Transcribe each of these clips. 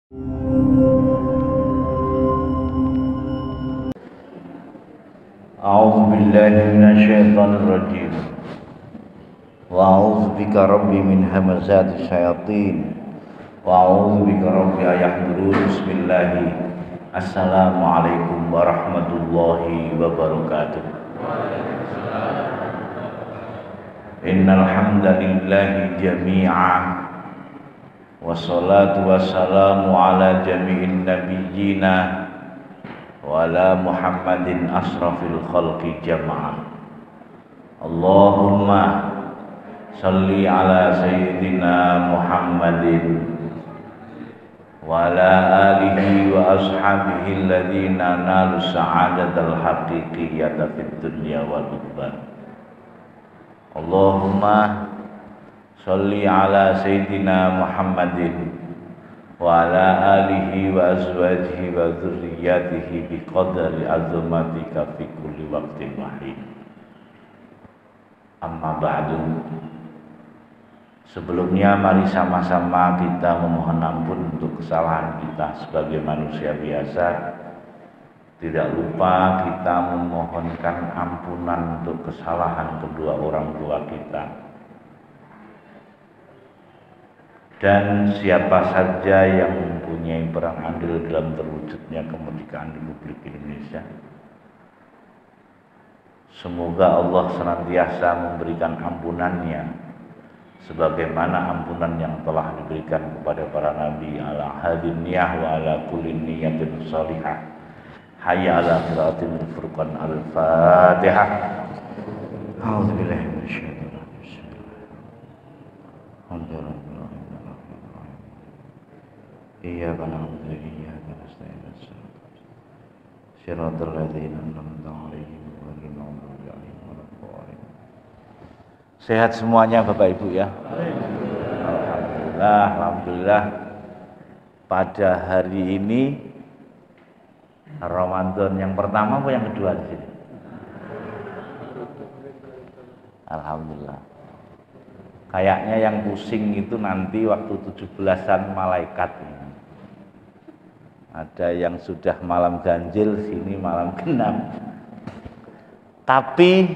A'udzu billahi minasyaitonir rajim. Wa a'udzu bika rabbi min hamazati syayatin. Wa a'udzu bika rabbi ayahdurun. Bismillah. Assalamualaikum warahmatullahi wabarakatuh. Innal hamdalillahi jami'an. Wassalatu wassalamu ala jami'in nabiyyina wa ala Muhammadin asrafil khalqi jama'ah. Allahumma salli ala sayyidina Muhammadin wa ala alihi wa ashabihi alladhina nalu sa'adatal haqiqiyyata fid dunya wal ukhra. Allahumma salli ala sayyidina Muhammadin wa ala alihi wa azwajihi wa dzurriyyatihi biqadri azmatika fi kulli waqtin wahid. Amma ba'du. Sebelumnya mari sama-sama kita memohon ampun untuk kesalahan kita sebagai manusia biasa. Tidak lupa kita memohonkan ampunan untuk kesalahan kedua orang tua kita. Dan siapa saja yang mempunyai peran andil dalam terwujudnya kemerdekaan Republik Indonesia, semoga Allah senantiasa memberikan ampunannya sebagaimana ampunan yang telah diberikan kepada para nabi ala hadin niyah wa ala kulli niyatin salihah. Hayya ala qiraatil furqan al-Fatihah. A'udzu billahi minasyaitonir rajim. Iyyaka na'budu wa iyyaka nasta'in. Shiratal ladzina an'amta 'alaihim ghairil maghdubi 'alaihim waladdallin. Sehat semuanya Bapak Ibu ya. Alhamdulillah, alhamdulillah. Pada hari ini Ramadan yang pertama atau yang kedua di sini? Alhamdulillah. Kayaknya yang pusing itu nanti waktu 17-an malaikat. Ada yang sudah malam ganjil, sini malam genap. Tapi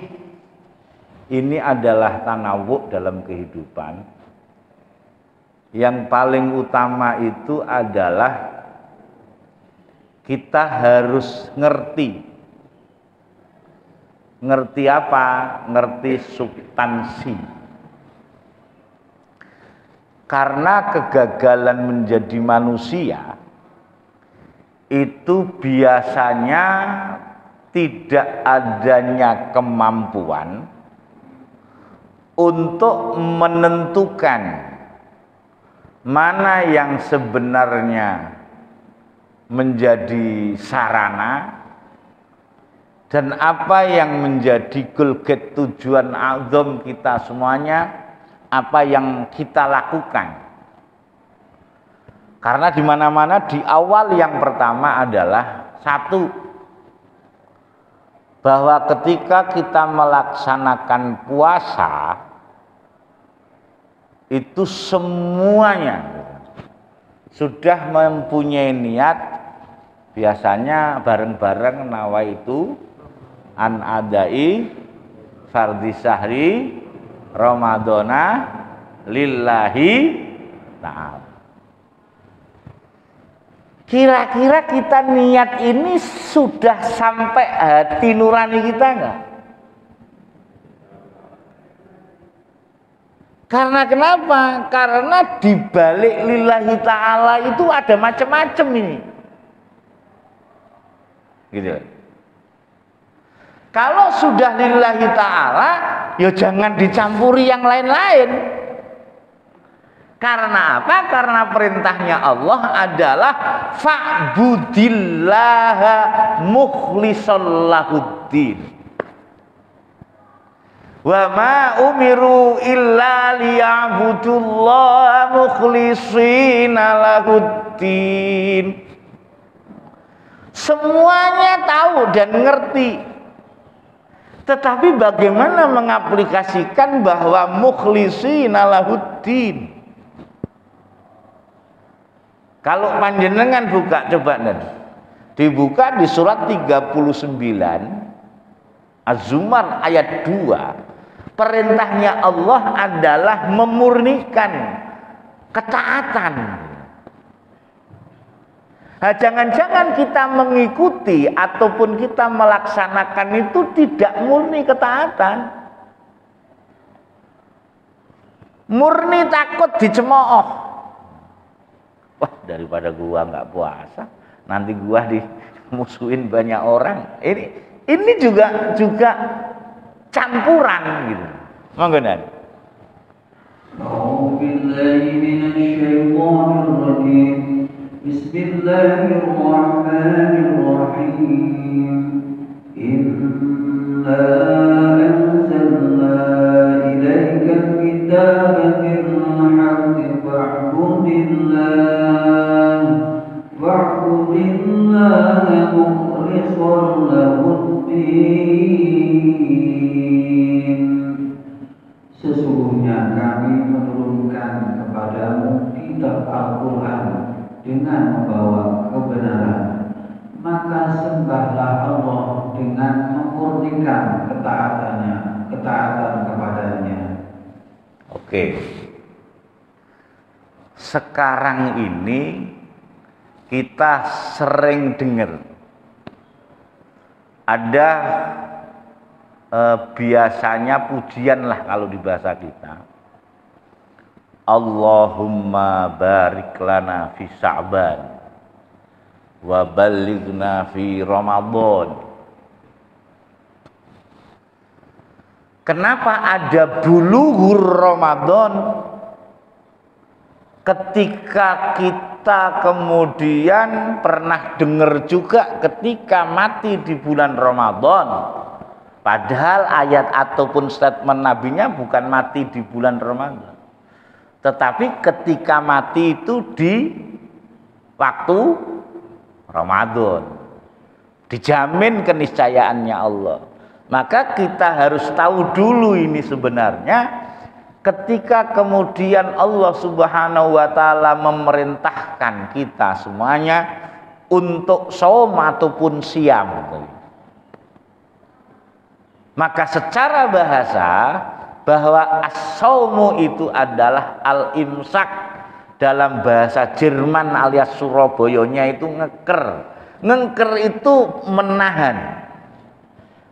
ini adalah tanawuk dalam kehidupan. Yang paling utama itu adalah kita harus ngerti. Ngerti apa? Ngerti substansi. Karena kegagalan menjadi manusia itu biasanya tidak adanya kemampuan untuk menentukan mana yang sebenarnya menjadi sarana dan apa yang menjadi goal-get tujuan azam kita semuanya, apa yang kita lakukan. Karena di mana-mana di awal yang pertama adalah satu, bahwa ketika kita melaksanakan puasa itu semuanya sudah mempunyai niat, biasanya bareng-bareng nawaitu an adai fardhi sahri Ramadana lillahi ta'ala. Kira-kira kita niat ini sudah sampai hati nurani kita enggak? Karena kenapa? Karena di balik lillahi ta'ala itu ada macam-macam ini. Gitu. Kalau sudah lillahi ta'ala, ya jangan dicampuri yang lain-lain. Karena apa? Karena perintahnya Allah adalah fa'budillaha mukhlishan lahuddin. Wa ma umiru illa liya'budullaha mukhlishina lahuddin. Semuanya tahu dan ngerti. Tetapi bagaimana mengaplikasikan bahwa mukhlishina lahuddin? Kalau panjenengan buka coba dan dibuka di surat 39 Az-Zumar ayat 2, perintahnya Allah adalah memurnikan ketaatan. Nah, jangan-jangan kita mengikuti ataupun kita melaksanakan itu tidak murni ketaatan, murni takut dicemooh. Wah, daripada gua nggak puasa, nanti gua dimusuhin banyak orang. Ini juga campuran gitu. Monggo Nan. Bismillahirrahmanirrahim. Inna anzalna ilaikal kitaba bil haqqi fa'budillaha mukhlishan lahud-din. Sesungguhnya kami menurunkan kepadamu kitab Al-Quran dengan membawa kebenaran, maka sembahlah Allah dengan memurnikan ketaatan kepadanya. Oke. Sekarang ini kita sering dengar ada biasanya pujian lah kalau di bahasa kita, Allahumma barik lana fi Sya'ban wa ballighna fi Ramadan. Kenapa ada bulughur Ramadan ketika kita kemudian pernah dengar juga ketika mati di bulan Ramadan, padahal ayat ataupun statement nabinya bukan mati di bulan Ramadan, tetapi ketika mati itu di waktu Ramadan, dijamin keniscayaannya Allah. Maka kita harus tahu dulu ini sebenarnya ketika kemudian Allah Subhanahu wa taala memerintahkan kita semuanya untuk shaum ataupun siam, maka secara bahasa bahwa as-shaumu itu adalah al-imsak, dalam bahasa Jerman alias Surabayanya itu ngeker itu menahan.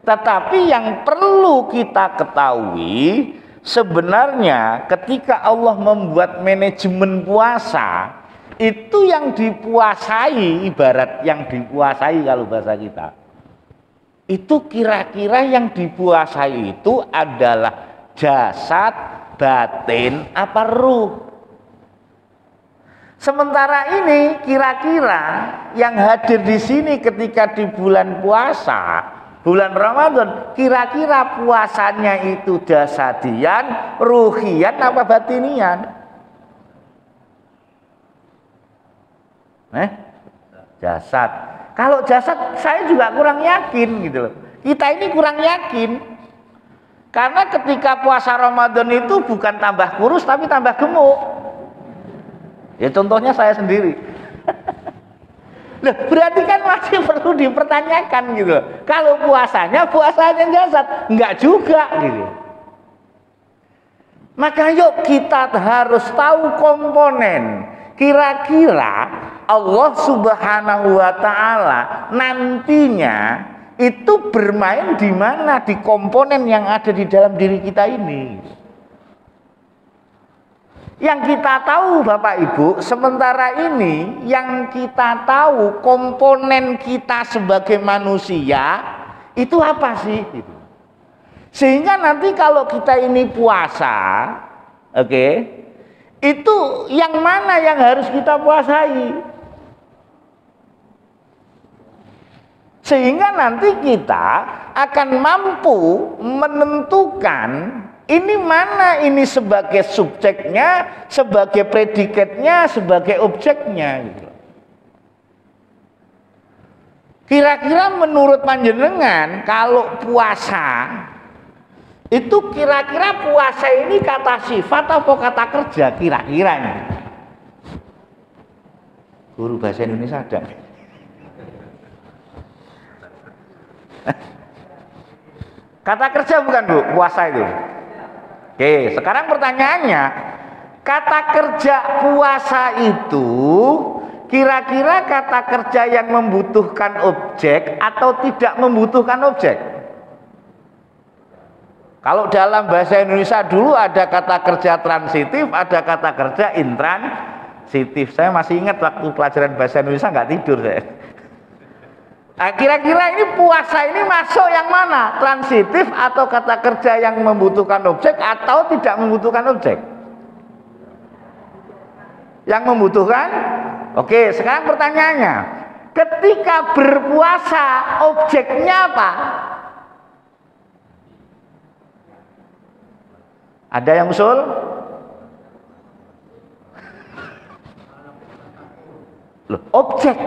Tetapi yang perlu kita ketahui sebenarnya ketika Allah membuat manajemen puasa, itu yang dipuasai, ibarat yang dikuasai kalau bahasa kita, itu kira-kira yang dipuasai itu adalah jasad, batin, apa ruh. Sementara ini kira-kira yang hadir di sini ketika di bulan puasa, bulan Ramadan, kira-kira puasanya itu jasadian, ruhian, apa batinian? Jasad. Kalau jasad saya juga kurang yakin gitu loh. Kita ini kurang yakin. Karena ketika puasa Ramadan itu bukan tambah kurus tapi tambah gemuk. Ya contohnya saya sendiri. Loh, berarti kan masih perlu dipertanyakan gitu. Kalau puasanya jasad, enggak juga gitu. Maka yuk kita harus tahu komponen. Kira-kira Allah Subhanahu wa taala nantinya itu bermain di mana, di komponen yang ada di dalam diri kita ini. Yang kita tahu Bapak Ibu, sementara ini yang kita tahu komponen kita sebagai manusia itu apa sih? Sehingga nanti kalau kita ini puasa, oke, itu yang mana yang harus kita puasai? Sehingga nanti kita akan mampu menentukan ini mana ini sebagai subjeknya, sebagai predikatnya, sebagai objeknya gitu. Kira-kira menurut panjenengan kalau puasa itu kira-kira puasa ini kata sifat atau kata kerja kira-kira ini? Guru bahasa Indonesia ada. Kata kerja bukan Bu, puasa itu. Oke, sekarang pertanyaannya, kata kerja puasa itu kira-kira kata kerja yang membutuhkan objek atau tidak membutuhkan objek? Kalau dalam bahasa Indonesia dulu ada kata kerja transitif, ada kata kerja intransitif. Saya masih ingat waktu pelajaran bahasa Indonesia nggak tidur saya. Nah, kira-kira ini puasa ini masuk yang mana? Transitif atau kata kerja yang membutuhkan objek atau tidak membutuhkan objek? Yang membutuhkan? Oke, sekarang pertanyaannya, ketika berpuasa objeknya apa? Ada yang usul? Loh, objek.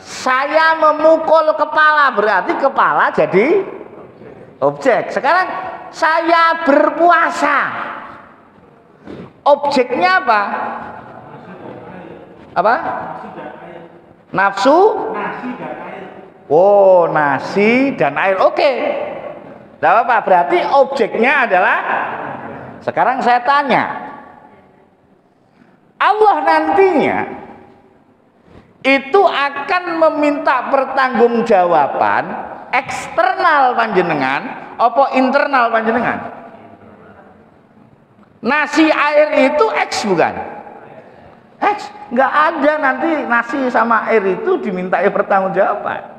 Saya memukul kepala, berarti kepala jadi objek. Sekarang saya berpuasa, objeknya apa? Apa? Nafsu? Oh, nasi dan air. Oke. Tidak apa-apa, berarti objeknya adalah. Sekarang saya tanya, Allah nantinya itu akan meminta pertanggungjawaban eksternal panjenengan apa internal panjenengan? Nasi air itu X bukan? X, nggak ada nanti nasi sama air itu dimintai pertanggungjawaban.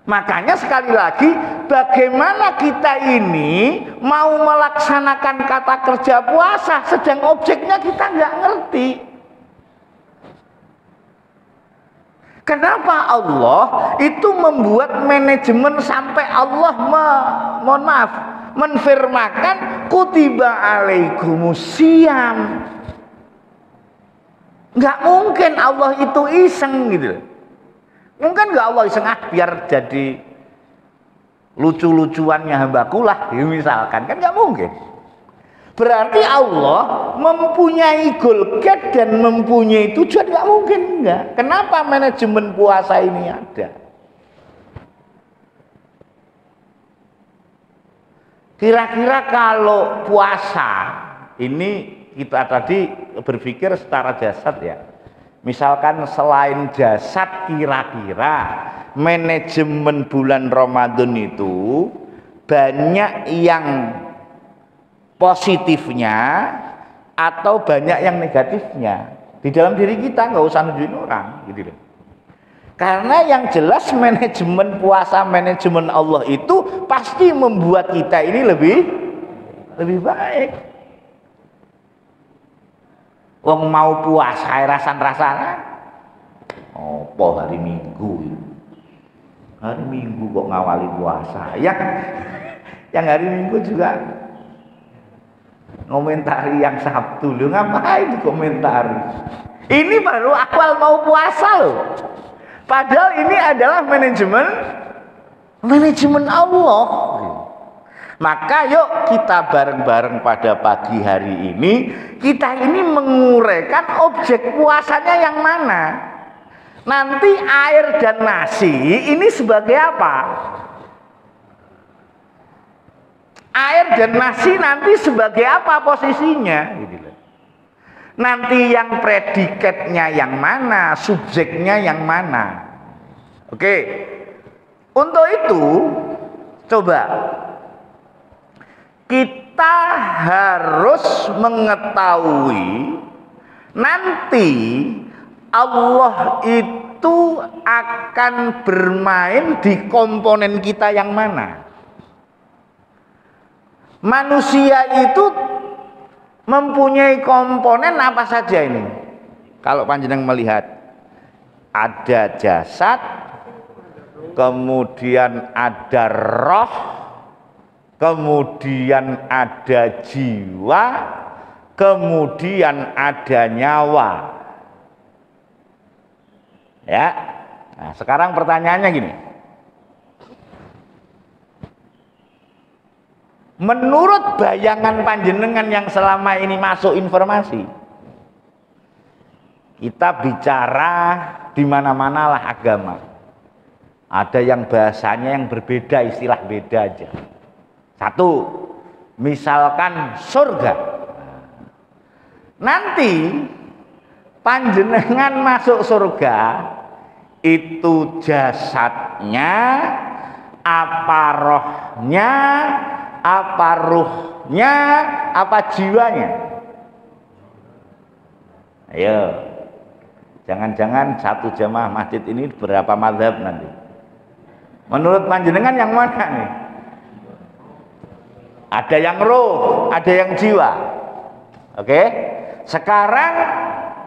Makanya sekali lagi, bagaimana kita ini mau melaksanakan kata kerja puasa sedang objeknya kita nggak ngerti. Kenapa Allah itu membuat manajemen sampai Allah mohon maaf menfirmakan kutiba alaikumusiyam. Nggak mungkin Allah itu iseng gitu. Mungkin nggak Allah iseng biar jadi lucu-lucuannya hambaku lah misalkan, kan nggak mungkin. Berarti Allah mempunyai goal gate dan mempunyai tujuan, nggak mungkin enggak. Kenapa manajemen puasa ini ada? Kira-kira kalau puasa ini kita tadi berpikir secara jasad ya. Misalkan selain jasad, kira-kira manajemen bulan Ramadan itu banyak yang positifnya atau banyak yang negatifnya di dalam diri kita, nggak usah nunjukin orang gitu loh. Karena yang jelas manajemen puasa, manajemen Allah itu pasti membuat kita ini lebih baik. Wong mau puasa rasan-rasanan opo hari Minggu kok ngawali puasa ya, yang hari Minggu juga ngomentari yang Sabtu. Lu ngapain komentari? Ini baru awal mau puasa loh. Padahal ini adalah manajemen Allah. Maka yuk kita bareng-bareng pada pagi hari ini, kita ini menguraikan objek puasanya yang mana. Nanti air dan nasi ini sebagai apa? Air dan nasi nanti sebagai apa posisinya? Nanti yang predikatnya yang mana, subjeknya yang mana? Oke, untuk itu coba kita harus mengetahui nanti Allah itu akan bermain di komponen kita yang mana. Manusia itu mempunyai komponen apa saja ini? Kalau panjenengan melihat ada jasad, kemudian ada roh, kemudian ada jiwa, kemudian ada nyawa. Ya. Nah, sekarang pertanyaannya gini. Menurut bayangan panjenengan yang selama ini masuk informasi, Kita bicara di mana-mana lah agama. Ada yang bahasanya yang berbeda, istilah beda aja. Satu, misalkan surga. Nanti panjenengan masuk surga, itu jasadnya, apa rohnya, apa ruhnya, apa jiwanya? Ayo, jangan-jangan satu jamaah masjid ini berapa mazhab nanti? Menurut panjenengan yang mana nih? Ada yang roh, ada yang jiwa. Oke? Sekarang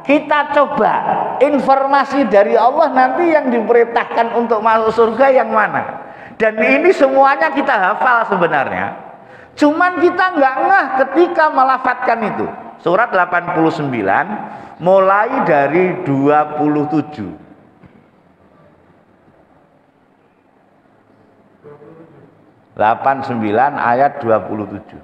kita coba informasi dari Allah nanti yang diperintahkan untuk masuk surga yang mana? Dan ini semuanya kita hafal sebenarnya. Cuman kita nggak ngeh ketika melafadzkan itu. Surat 89 mulai dari 27. 89 ayat 27.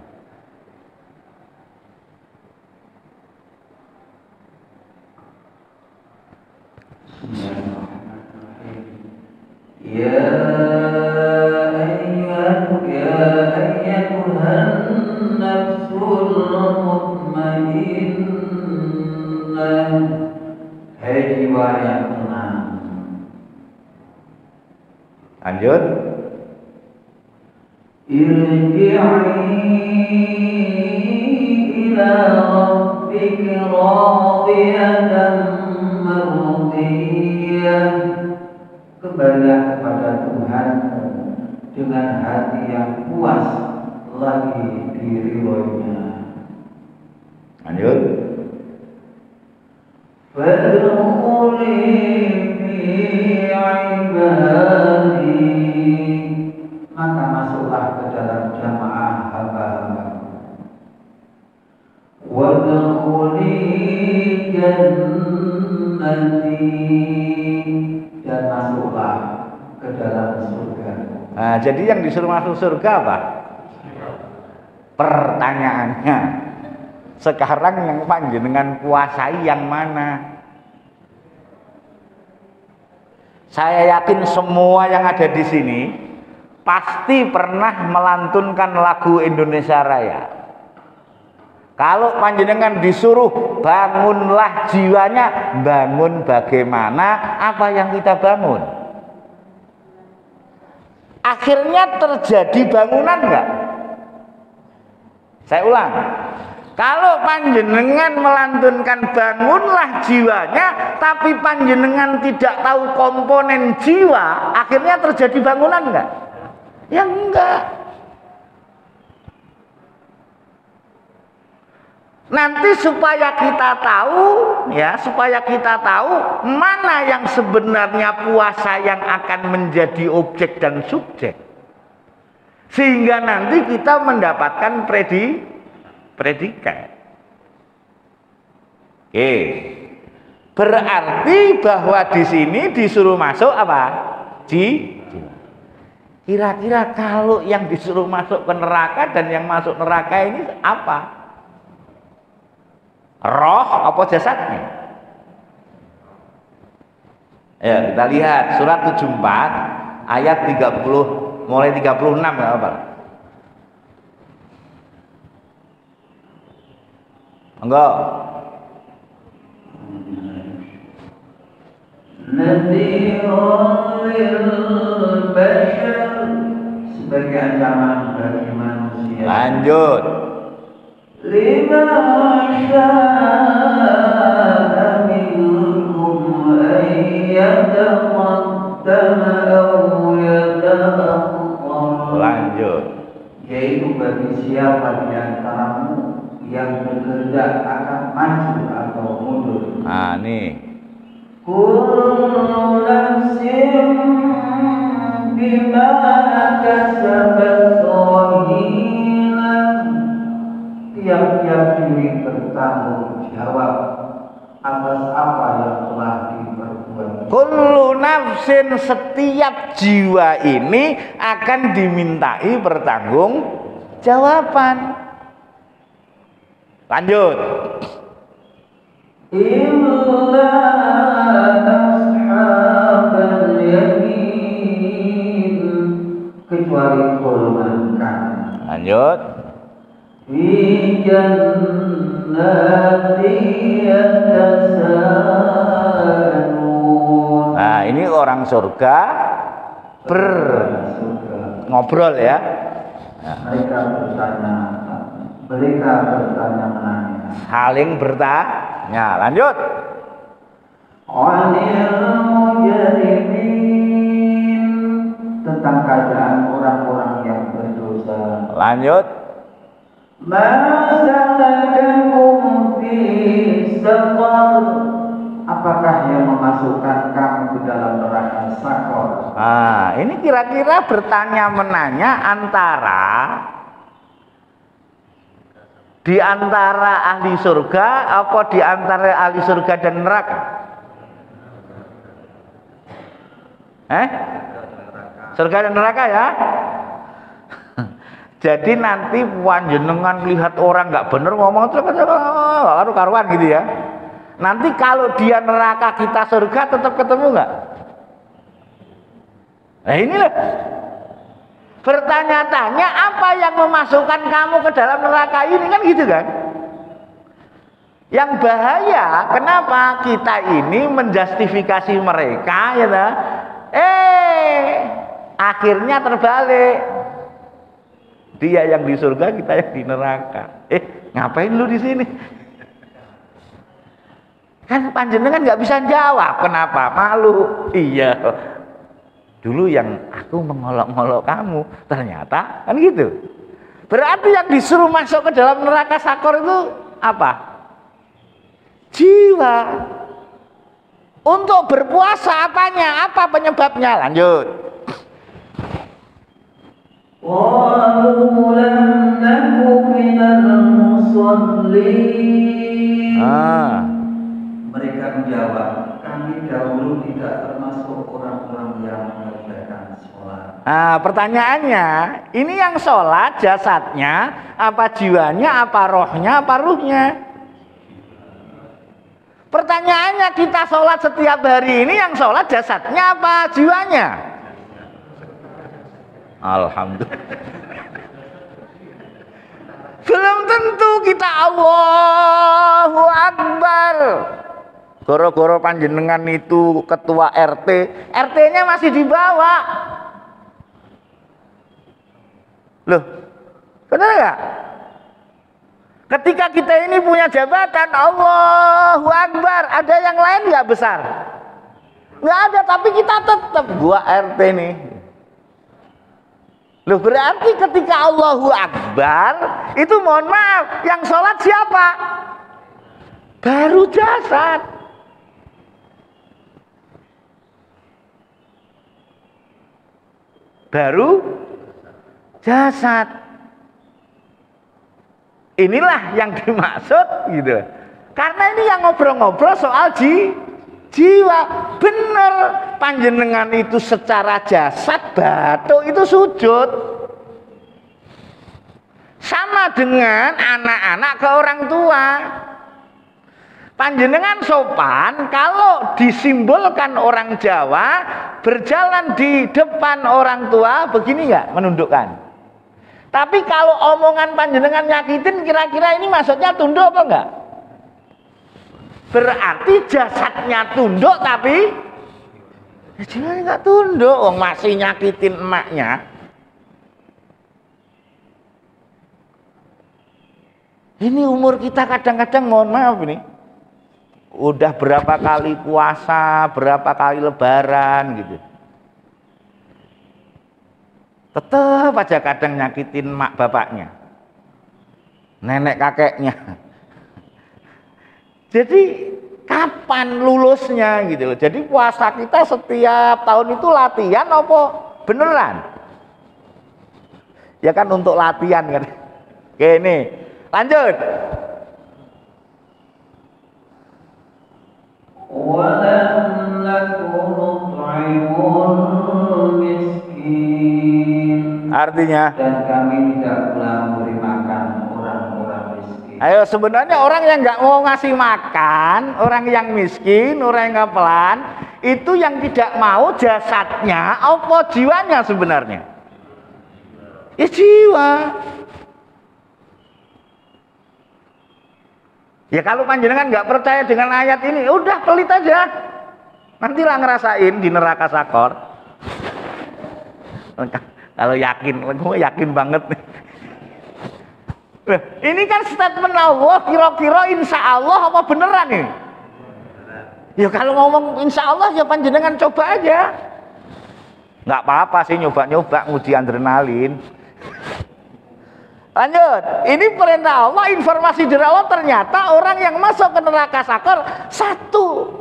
Ya ayyatuhan nafsul mutmainnah, hai jiwa yang tenang. Lanjut. Irji'i ila rabbiki radiyatan mardiyah, kembalilah kepada Tuhanmu dengan hati yang puas lagi diridhoinya. Lanjut. Fadkhuli fi ibadi, maka masuklah ke dalam jamaah hamba-hambaku. Wadkhuli jannati, dan masuklah ke dalam surga. Nah, jadi yang disuruh masuk surga apa? Pertanyaannya, sekarang yang panjenengan kuasai yang mana? Saya yakin semua yang ada di sini pasti pernah melantunkan lagu Indonesia Raya. Kalau panjenengan disuruh bangunlah jiwanya, bangun bagaimana? Apa yang kita bangun? Akhirnya terjadi bangunan enggak? Saya ulang. Kalau panjenengan melantunkan bangunlah jiwanya, tapi panjenengan tidak tahu komponen jiwa, akhirnya terjadi bangunan enggak? Ya enggak. Nanti supaya kita tahu mana yang sebenarnya puasa yang akan menjadi objek dan subjek, sehingga nanti kita mendapatkan predikat. Oke, berarti bahwa di sini disuruh masuk apa? Kira-kira kalau yang disuruh masuk ke neraka dan yang masuk neraka ini apa? Roh apa jasadnya? Ya, kita lihat surat 74 ayat 30 mulai 36 enggak apa? Enggak. Nadhirun lil bashar, sebagai ancaman bagi manusia. Lanjut. Lima sya'a minkum ayyataqaddama aw yata'akhkhar. Lanjut. Yaitu bagi siapa di antaramu yang berkehendak akan maju atau mundur. Nah, nih. Kullu nafsin bima kasabat rahinah, tiap-tiap diri bertanggung jawab atas apa yang telah diperbuat. Kullu nafsin, setiap jiwa ini akan dimintai pertanggung jawaban. Lanjut. Illa Lanjut. Fi jannati yatasaalun. Nah, ini orang surga ngobrol ya. Mereka bertanya-menanya. Saling bertanya. Lanjut. Anil mujrimin, tentang keadaan orang-orang yang berdosa. Lanjut. Ma salakakum fi saqar, apakah yang memasukkan kamu ke dalam neraka Sakor? Nah, ini kira-kira bertanya menanya di antara ahli surga apa di antara ahli surga dan neraka? Surga dan neraka ya. Jadi nanti panjenengan lihat orang nggak bener ngomong terus karu-karuan gitu ya. Nanti kalau dia neraka kita surga tetap ketemu nggak? Nah inilah bertanya-tanya apa yang memasukkan kamu ke dalam neraka ini, kan gitu kan? Yang bahaya kenapa kita ini menjustifikasi mereka ya nah? Akhirnya terbalik. Dia yang di surga, kita yang di neraka. Ngapain lu di sini? Kan panjenengan nggak bisa jawab. Kenapa? Malu. Iya. Dulu yang aku mengolok-olok kamu, ternyata kan gitu. Berarti yang disuruh masuk ke dalam neraka Sakor itu apa? Jiwa. Untuk berpuasa apanya? Apa penyebabnya? Lanjut. Qalu lam naku minal musallin. Mereka menjawab, kami dahulu tidak termasuk orang-orang yang mengerjakan sholat. Nah, pertanyaannya, ini yang sholat jasadnya, apa jiwanya, apa rohnya, apa ruhnya? Pertanyaannya, kita sholat setiap hari ini yang sholat jasadnya apa jiwanya? Alhamdulillah. Belum tentu kita Allahu Akbar. Goro-goro panjenengan itu ketua RT, RT-nya masih dibawa. Loh, benar nggak? Ketika kita ini punya jabatan Allahu Akbar, ada yang lain nggak besar? Nggak ada, tapi kita tetap gua RT nih. Loh, berarti ketika Allahu Akbar itu mohon maaf, yang sholat siapa? Baru jasad. Baru jasad. Inilah yang dimaksud gitu. Karena ini yang ngobrol-ngobrol soal jiwa. Bener, panjenengan itu secara jasad batuk itu sujud. Sama dengan anak-anak ke orang tua. Panjenengan sopan kalau disimbolkan orang Jawa berjalan di depan orang tua begini nggak, menundukkan. Tapi kalau omongan panjenengan nyakitin, kira-kira ini maksudnya tunduk apa enggak? Berarti jasadnya tunduk tapi jiwanya nggak tunduk, masih nyakitin emaknya. Ini umur kita kadang-kadang mohon maaf ini. Udah berapa kali puasa, berapa kali lebaran gitu. Tetap aja kadang nyakitin mak bapaknya, nenek kakeknya. Jadi kapan lulusnya gitu loh. Jadi puasa kita setiap tahun itu latihan apa beneran? Ya kan untuk latihan kan. Oke ini, lanjut. Walam naku nut'imul miskin. Artinya, dan kami tidak pula memberi makan orang-orang miskin. ayo sebenarnya orang yang nggak mau ngasih makan, orang yang miskin, orang yang kepelan, itu yang tidak mau jasadnya apa jiwanya sebenarnya? Ya jiwa. Ya kalau panjenengan nggak percaya dengan ayat ini, udah pelit aja. Nantilah ngerasain di neraka sakor. Kalau yakin, gue yakin banget nih. Ini kan statement Allah, kira-kira insya Allah apa beneran ini? Ya kalau ngomong insya Allah ya panjenengan coba aja. Nggak apa-apa sih nyoba-nyoba nguji adrenalin. Lanjut, ini perintah Allah, informasi dari Allah, ternyata orang yang masuk ke neraka sakor satu,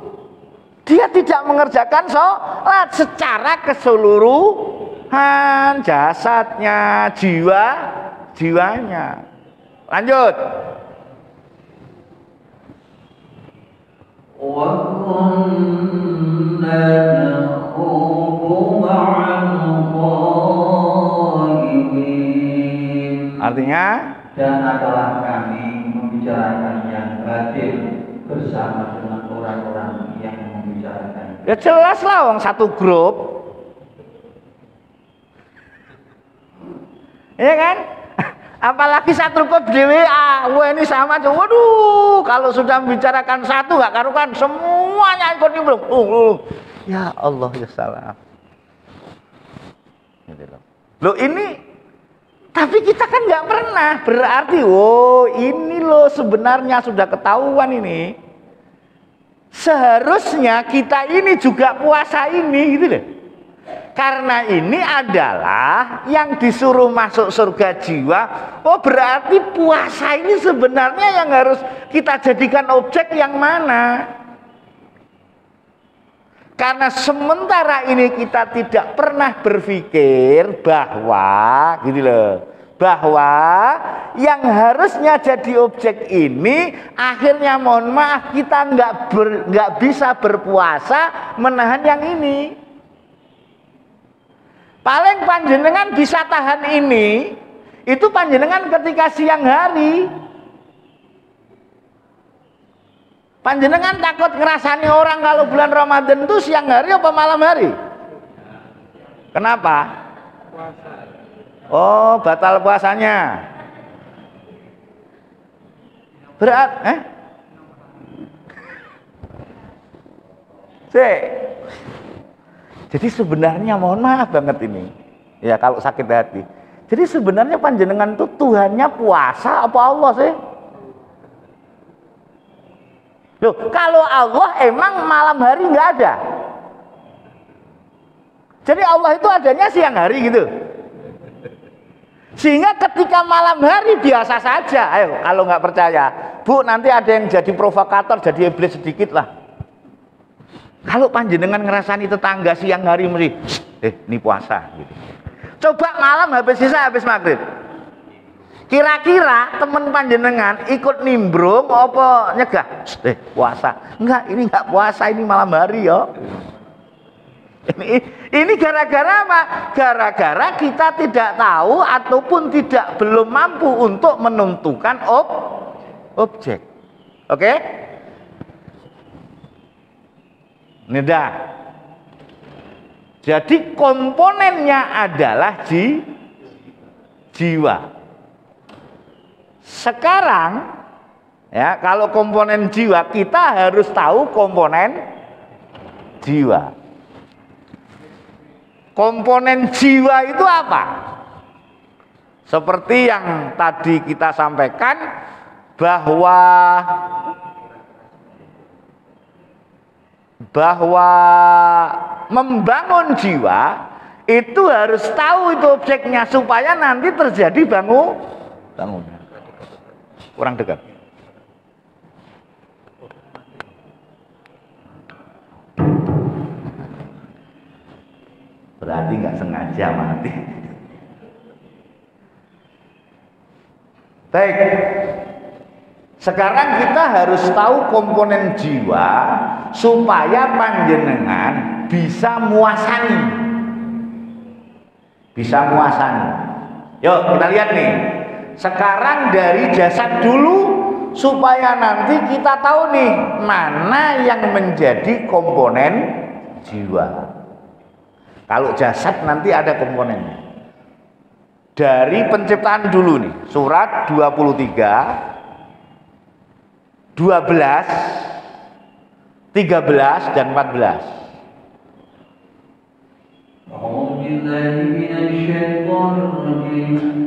dia tidak mengerjakan sholat secara keseluruhan, jasadnya, jiwanya. Lanjut. Artinya, dan adalah kami membicarakan yang batil bersama dengan orang-orang yang membicarakan. Ya jelas lah, orang satu grup, ya kan? Apalagi satu grup DWA, wah ini sama tuh. Waduh, kalau sudah membicarakan satu nggak karuan, semuanya ikut nimbrung. Ya Allah ya salam. Loh ini. Tapi kita kan nggak pernah, berarti, ini loh sebenarnya sudah ketahuan ini. Seharusnya kita ini juga puasa ini, gitu deh. Karena ini adalah yang disuruh masuk surga jiwa. Oh berarti puasa ini sebenarnya yang harus kita jadikan objek yang mana? Karena sementara ini kita tidak pernah berpikir bahwa, gitu loh, bahwa yang harusnya jadi objek ini akhirnya mohon maaf kita nggak bisa berpuasa menahan yang ini. Paling panjenengan bisa tahan ini, itu panjenengan ketika siang hari. Panjenengan takut ngerasani orang kalau bulan Ramadan itu siang hari apa malam hari? Kenapa? Oh, batal puasanya. Jadi sebenarnya mohon maaf banget ini. Ya kalau sakit hati. Jadi sebenarnya panjenengan itu Tuhannya puasa apa Allah sih? Loh, kalau Allah emang malam hari nggak ada. Jadi Allah itu adanya siang hari gitu. Sehingga ketika malam hari biasa saja. Ayo, kalau nggak percaya, Bu, nanti ada yang jadi provokator, jadi iblis sedikit lah. Kalau panjenengan ngerasani tetangga siang hari mesti, ini puasa gitu. Coba malam habis sisa habis maghrib. Kira-kira teman panjenengan ikut nimbrung apa nyegah? Puasa. Enggak, ini enggak puasa, ini malam hari ya. Ini gara-gara apa? Gara-gara kita tidak tahu ataupun belum mampu untuk menentukan objek. Oke? Ini dah. Jadi komponennya adalah jiwa. Sekarang ya, kalau komponen jiwa kita harus tahu komponen jiwa. Komponen jiwa itu apa? Seperti yang tadi kita sampaikan bahwa membangun jiwa itu harus tahu itu objeknya supaya nanti terjadi bangunan. Kurang dekat. Berarti nggak sengaja mati. Baik. Sekarang kita harus tahu komponen jiwa supaya panjenengan bisa muasani. Yuk kita lihat nih. Sekarang dari jasad dulu supaya nanti kita tahu nih mana yang menjadi komponen jiwa. Kalau jasad nanti ada komponennya. Dari penciptaan dulu nih, surat 23 12, 13 dan 14.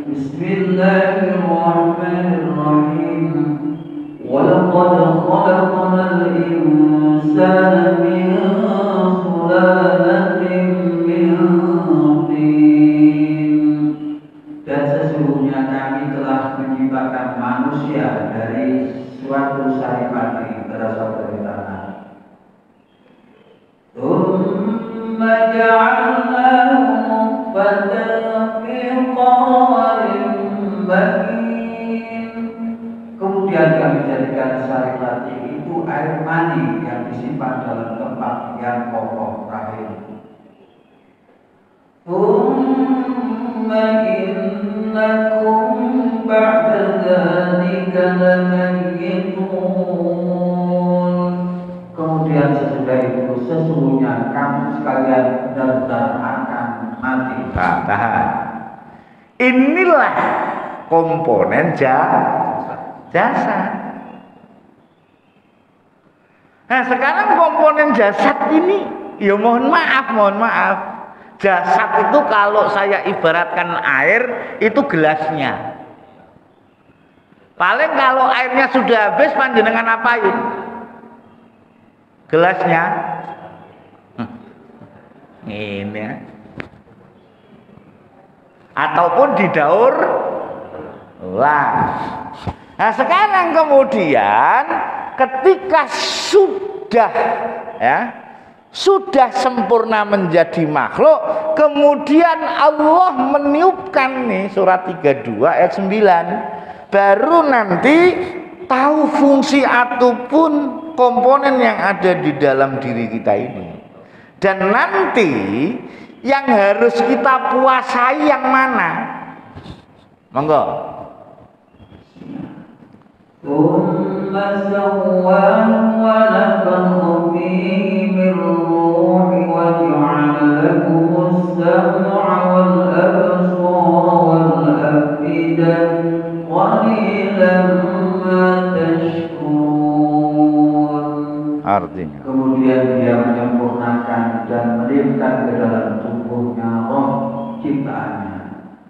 Bismillahirrahmanirrahim. Walaqad khalaqnal insana min sulalatin min tin. Dan sesungguhnya kami telah menciptakan manusia dari suatu sari pati berasal dari tanah. Tsumma ja'alnahu nutfatan fi qararin makin. Kemudian kami jadikan sari pati itu air mani yang disimpan dalam tempat yang kokoh terakhir. Tsumma innakum ba'da dzalika lamayyitun. Kemudian sesudah itu sesungguhnya kamu sekalian benar-benar akan mati. Tahan. Inilah komponen jasad. Nah, sekarang komponen jasad ini, ya mohon maaf. Jasad itu kalau saya ibaratkan air, itu gelasnya. Paling kalau airnya sudah habis, panjenengan apain? Gelasnya ini ya. Ataupun didaur ulang. Nah, sekarang kemudian ketika sudah sempurna menjadi makhluk, kemudian Allah meniupkan nih surat 32 ayat 9, baru nanti tahu fungsi ataupun komponen yang ada di dalam diri kita ini. Dan nanti yang harus kita puasai yang mana? Monggo. Artinya kemudian dia menyempurnakan dan meniupkan ke dalam tubuhnya roh ciptaannya,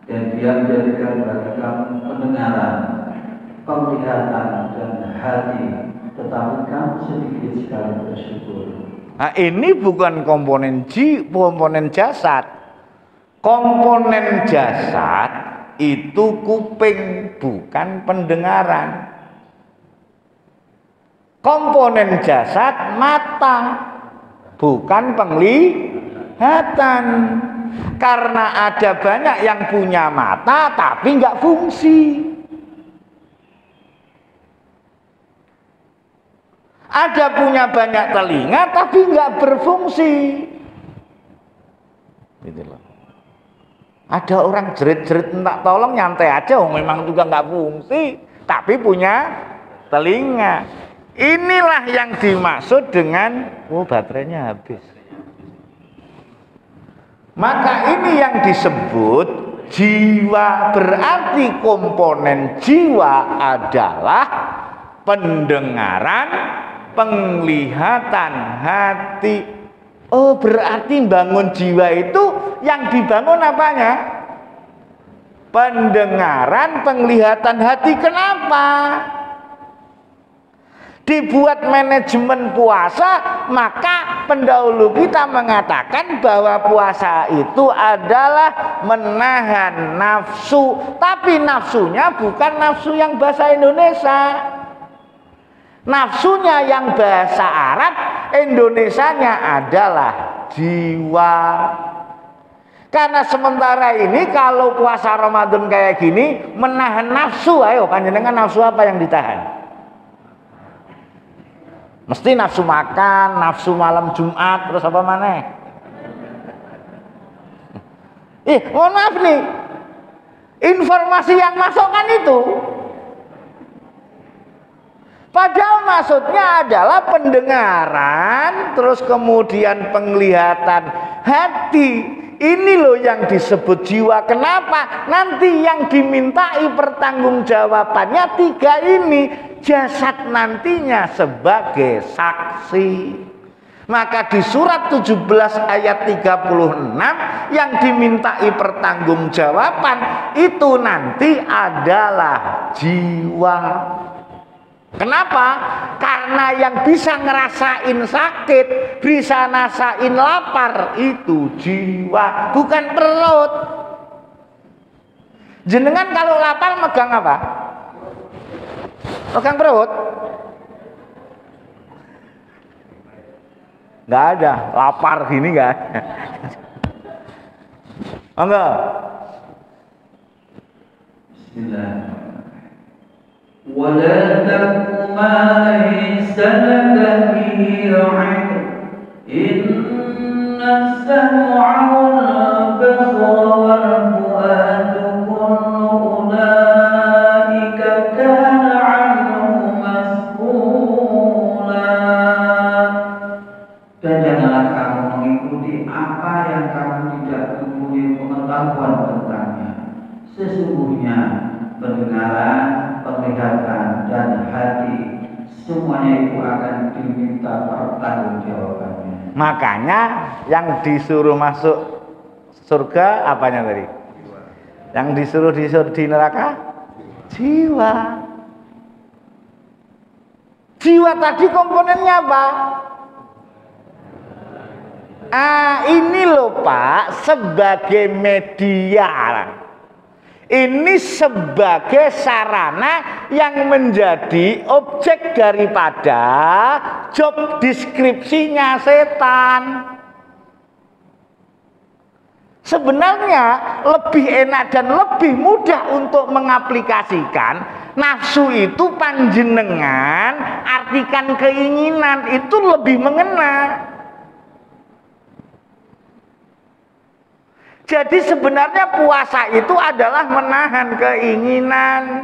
dan dia menjadikan bagi kamu pendengaran, penglihatan dan hati, tetapi kamu sedikit sekali bersyukur. Nah, ini bukan komponen jasad. Komponen jasad itu kuping, bukan pendengaran. Komponen jasad mata, bukan penglihatan. Karena ada banyak yang punya mata tapi nggak fungsi. Ada punya banyak telinga tapi nggak berfungsi. Gitu loh. Ada orang jerit-jerit minta tolong nyantai aja, memang juga nggak fungsi, tapi punya telinga. Inilah yang dimaksud dengan baterainya habis. Maka ini yang disebut jiwa. Berarti komponen jiwa adalah pendengaran, penglihatan, hati. Oh, berarti bangun jiwa itu yang dibangun apanya? Pendengaran, penglihatan, hati. Kenapa? Dibuat manajemen puasa, maka pendahulu kita mengatakan bahwa puasa itu adalah menahan nafsu. Tapi nafsunya bukan nafsu yang bahasa Indonesia. Nafsunya yang bahasa Arab, Indonesianya adalah jiwa. Karena sementara ini kalau puasa Ramadan kayak gini, menahan nafsu. Ayo panjenengan, nafsu apa yang ditahan? Mesti nafsu makan, nafsu malam Jumat, terus apa mana? Mohon maaf nih, informasi yang masuk kan itu. Padahal maksudnya adalah pendengaran, terus kemudian penglihatan, hati. Ini loh yang disebut jiwa. Kenapa? Nanti yang dimintai pertanggungjawabannya 3 ini. jasad nantinya sebagai saksi. Maka di surat 17 ayat 36 yang dimintai pertanggungjawaban itu nanti adalah jiwa. Kenapa? Karena yang bisa ngerasain sakit, bisa ngerasain lapar itu jiwa, bukan perut. Jenengan kalau lapar megang apa? Megang perut? Nggak ada, lapar gini nggak ada. Enggak. Bismillahirrahmanirrahim. ولا تقف ما ليس لك به علم إن السمع والبصر والفؤاد كل أولئك كان عنه مسؤولا. Dan janganlah kamu mengikuti apa yang kamu tidak mempunyai pengetahuan tentangnya. Sesungguhnya pendengaran, penglihatan, dan hati semuanya itu akan diminta pertanggungjawabannya. Makanya yang disuruh masuk surga apanya tadi? Yang disuruh di neraka? Jiwa. Jiwa tadi komponennya apa? Ini loh Pak, sebagai media. Ini sebagai sarana yang menjadi objek daripada job deskripsinya setan. Sebenarnya lebih enak dan lebih mudah untuk mengaplikasikan nafsu itu panjenengan artikan keinginan, itu lebih mengena. Jadi sebenarnya puasa itu adalah menahan keinginan.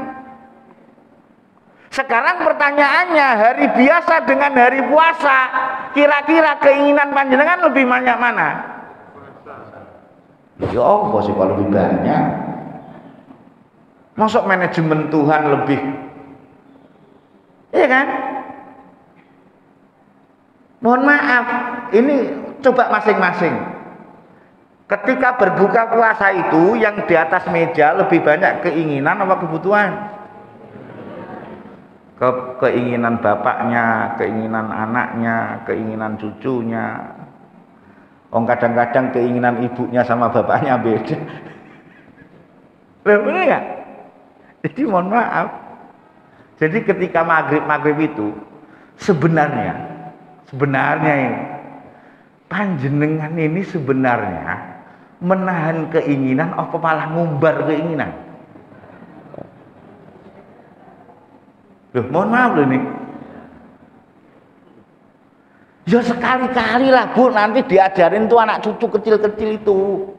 Sekarang pertanyaannya, hari biasa dengan hari puasa, kira-kira keinginan panjenengan lebih banyak mana? Ya apa sih kalau lebih banyak? Masuk manajemen Tuhan lebih, iya kan? Mohon maaf, ini coba masing-masing. Ketika berbuka puasa itu yang di atas meja lebih banyak keinginan apa kebutuhan? Keinginan bapaknya, keinginan anaknya, keinginan cucunya. Kadang-kadang keinginan ibunya sama bapaknya beda. Benar nggak? Jadi mohon maaf. Jadi ketika maghrib itu sebenarnya ini panjenengan ini sebenarnya menahan keinginan apa malah ngumbar keinginan? Loh, mohon maaf loh ini. Ya sekali-kali lah Bu, nanti diajarin tuh anak cucu kecil-kecil itu.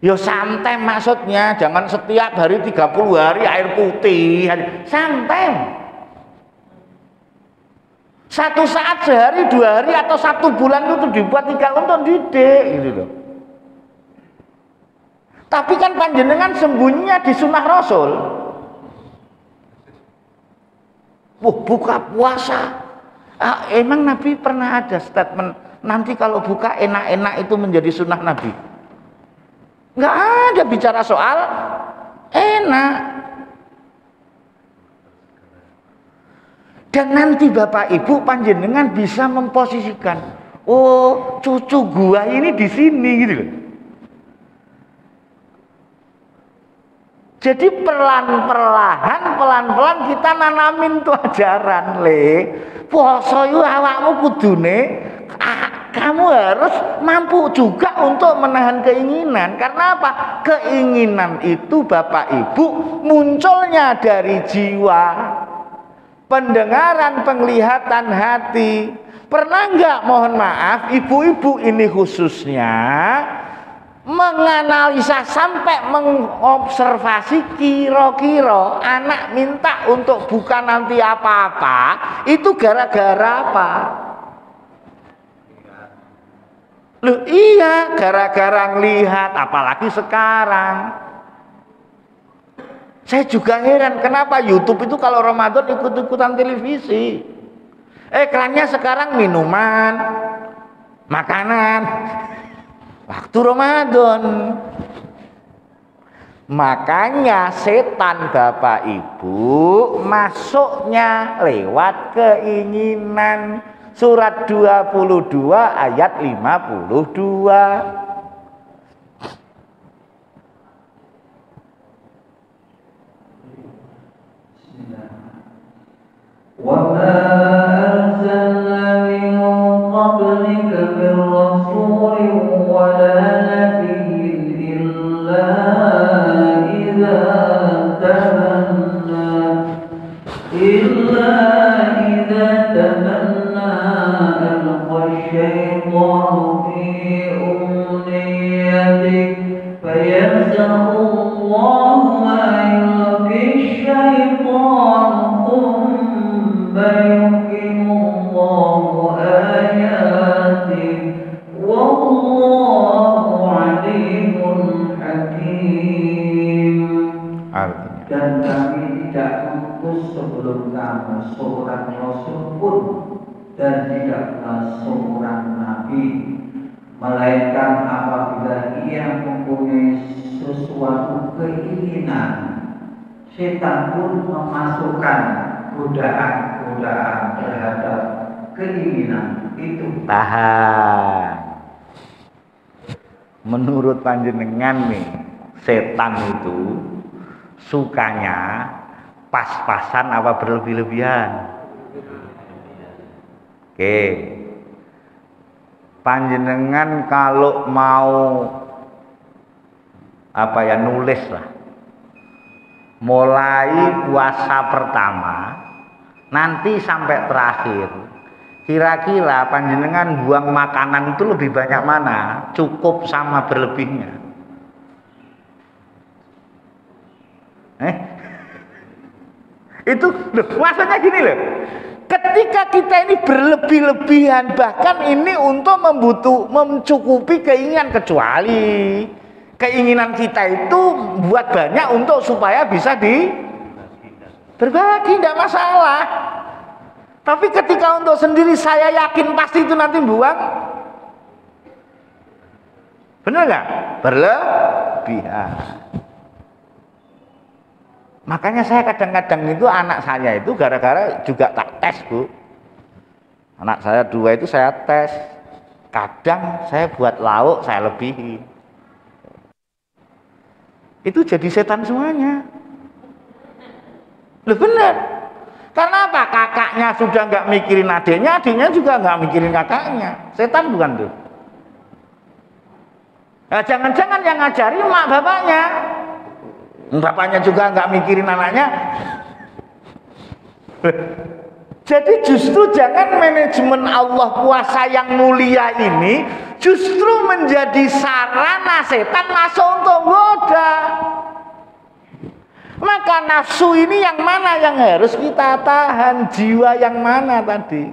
Ya santai maksudnya, jangan setiap hari 30 hari air putih. Santai. Satu saat sehari, 2 hari, atau 1 bulan itu dibuat nikah untuk didik gitu loh. Tapi kan panjenengan sembunyinya di sunnah Rasul. Buka puasa. Emang Nabi pernah ada statement nanti kalau buka enak-enak itu menjadi sunnah Nabi? Nggak ada bicara soal enak. Dan nanti Bapak Ibu panjenengan bisa memposisikan, oh cucu gua ini di sini gitu loh. Jadi pelan-pelan kita nanamin tuh ajaran le. Poso yo awakmu kudune kamu harus mampu juga untuk menahan keinginan. Karena apa? Keinginan itu Bapak Ibu munculnya dari jiwa. Pendengaran, penglihatan, hati. Pernah nggak, mohon maaf, ibu-ibu ini khususnya menganalisa sampai mengobservasi kira-kira anak minta untuk bukan nanti apa-apa, itu gara-gara apa? Loh iya, gara-gara ngelihat, apalagi sekarang. Saya juga heran kenapa YouTube itu kalau Ramadan ikut-ikutan televisi. Iklannya sekarang minuman, makanan, waktu Ramadan. Makanya setan Bapak Ibu masuknya lewat keinginan. Surat 22 ayat 52. وَمَا أَرْسَلْنَا مِن قَبْلِكَ مِن رَّسُولٍ وَلَا نَبِيٍّ إِلَّا إِذَا تَمَنَّى أَلْقَى الشَّيْطَانُ فِي أُمْنِيَّتِهِ فَيَنسَخُ اللَّهُ مَا يُلْقِي الشَّيْطَانُ ثُمَّ يُحْكِمُ اللَّهُ آيَاتِهِ وَاللَّهُ عَلِيمٌ حَكِيمٌ. Dan kami tidak utus sebelum kamu seorang rasul pun dan tidak pula seorang nabi, melainkan apabila ia mempunyai sesuatu keinginan, setan pun memasukkan godaan-godaan terhadap keinginan itu. Tahan. Menurut panjenengan nih, setan itu sukanya pas-pasan apa berlebih-lebihan? Oke. Panjenengan kalau mau nulis lah. Mulai puasa pertama nanti sampai terakhir. Kira-kira panjenengan buang makanan itu lebih banyak mana? Cukup sama berlebihnya? Itu loh, maksudnya gini loh, ketika kita ini berlebih-lebihan, bahkan ini untuk mencukupi keinginan, kecuali keinginan kita itu buat banyak untuk supaya bisa berbagi, tidak masalah. Tapi ketika untuk sendiri saya yakin pasti itu nanti buang, benar nggak? Berlebihan. Makanya saya kadang-kadang itu anak saya itu gara-gara juga tak tes, Bu. Anak saya 2 itu saya tes. Kadang saya buat lauk saya lebihi. Itu jadi setan semuanya. Loh bener. Karena apa? Kakaknya sudah nggak mikirin adiknya, adiknya juga nggak mikirin kakaknya. Setan bukan tuh. Nah, jangan-jangan yang ngajari mak bapaknya. Bapaknya juga nggak mikirin anaknya. Jadi justru jangan manajemen Allah puasa yang mulia ini justru menjadi sarana setan masuk untuk goda. Maka nafsu ini yang mana yang harus kita tahan, jiwa yang mana tadi?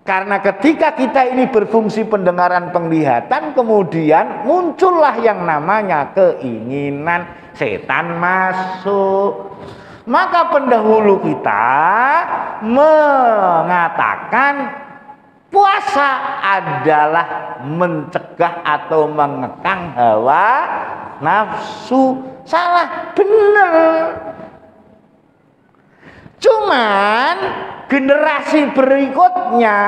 Karena ketika kita ini berfungsi pendengaran penglihatan, kemudian muncullah yang namanya keinginan, setan masuk. Maka pendahulu kita mengatakan puasa adalah mencegah atau mengekang hawa nafsu. Salah, benar. Cuman generasi berikutnya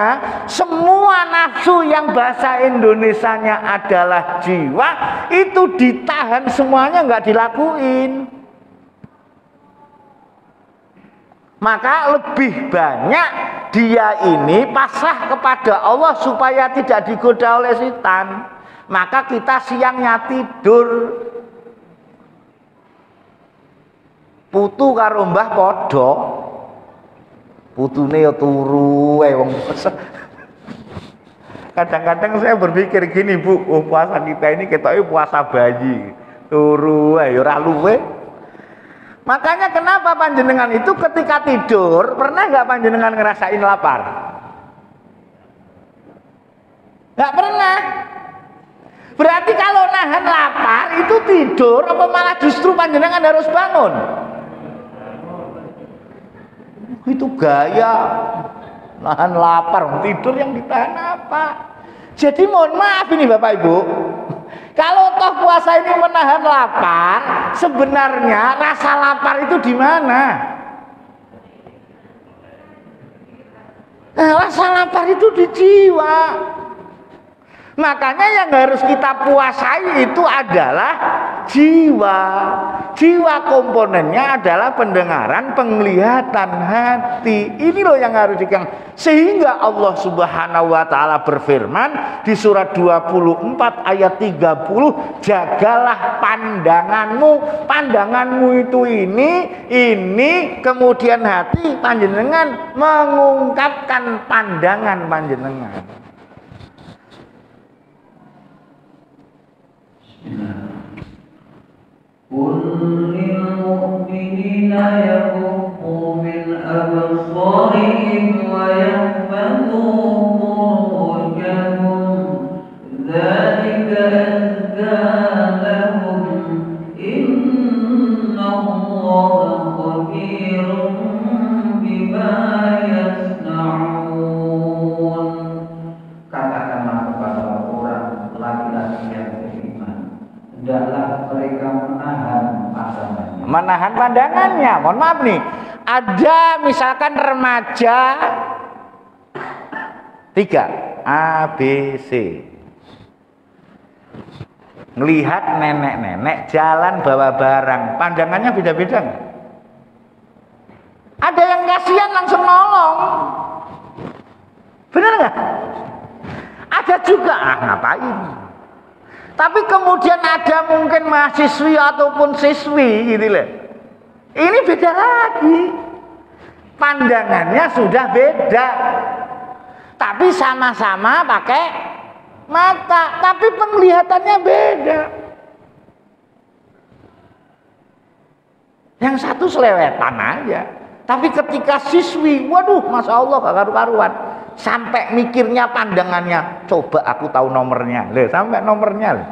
semua nafsu yang bahasa Indonesianya adalah jiwa itu ditahan semuanya, nggak dilakuin. Maka lebih banyak dia ini pasrah kepada Allah supaya tidak digoda oleh setan. Maka kita siangnya tidur. Putu karo mbah padha. Putune ya turu wong. Kadang-kadang saya berpikir gini, Bu, puasa kita ini ketoke puasa bayi. Turu ya ora luwe. Makanya kenapa panjenengan itu ketika tidur pernah nggak panjenengan ngerasain lapar? Nggak pernah. Berarti kalau nahan lapar itu tidur apa malah justru panjenengan harus bangun? Itu gaya nahan lapar, tidur yang ditahan apa? Jadi mohon maaf ini Bapak Ibu, kalau toh puasa ini menahan lapar, sebenarnya rasa lapar itu di mana? Nah, rasa lapar itu di jiwa. Makanya yang harus kita puasai itu adalah jiwa. Jiwa komponennya adalah pendengaran, penglihatan, hati. Ini loh yang harus sehingga Allah Subhanahu wa taala berfirman di surat 24 ayat 30, jagalah pandanganmu. Pandanganmu itu ini kemudian hati panjenengan mengungkapkan pandangan panjenengan. قل للمؤمنين يغضوا من أبصارهم ويحفظوا فروجهم ذلك أزكى لهم إن الله خبير بما يصنعون. Katakanlah kepada orang laki-laki yang beriman, hendaklah mereka menahan pandangannya. Menahan pandangannya. Mohon maaf nih, ada misalkan remaja 3 A B C ngelihat nenek-nenek jalan bawa barang, pandangannya beda-beda nggak? Ada yang kasihan langsung nolong, bener nggak? Ada juga ngapain? Tapi kemudian ada mungkin mahasiswi ataupun siswi gitu loh. Ini beda lagi. Pandangannya sudah beda. Tapi sama-sama pakai mata, tapi penglihatannya beda. Yang satu selewetan aja. Tapi ketika siswi, waduh, masya Allah gak karu-karuan. Sampai mikirnya pandangannya, coba aku tahu nomornya. Loh, sampai nomornya loh.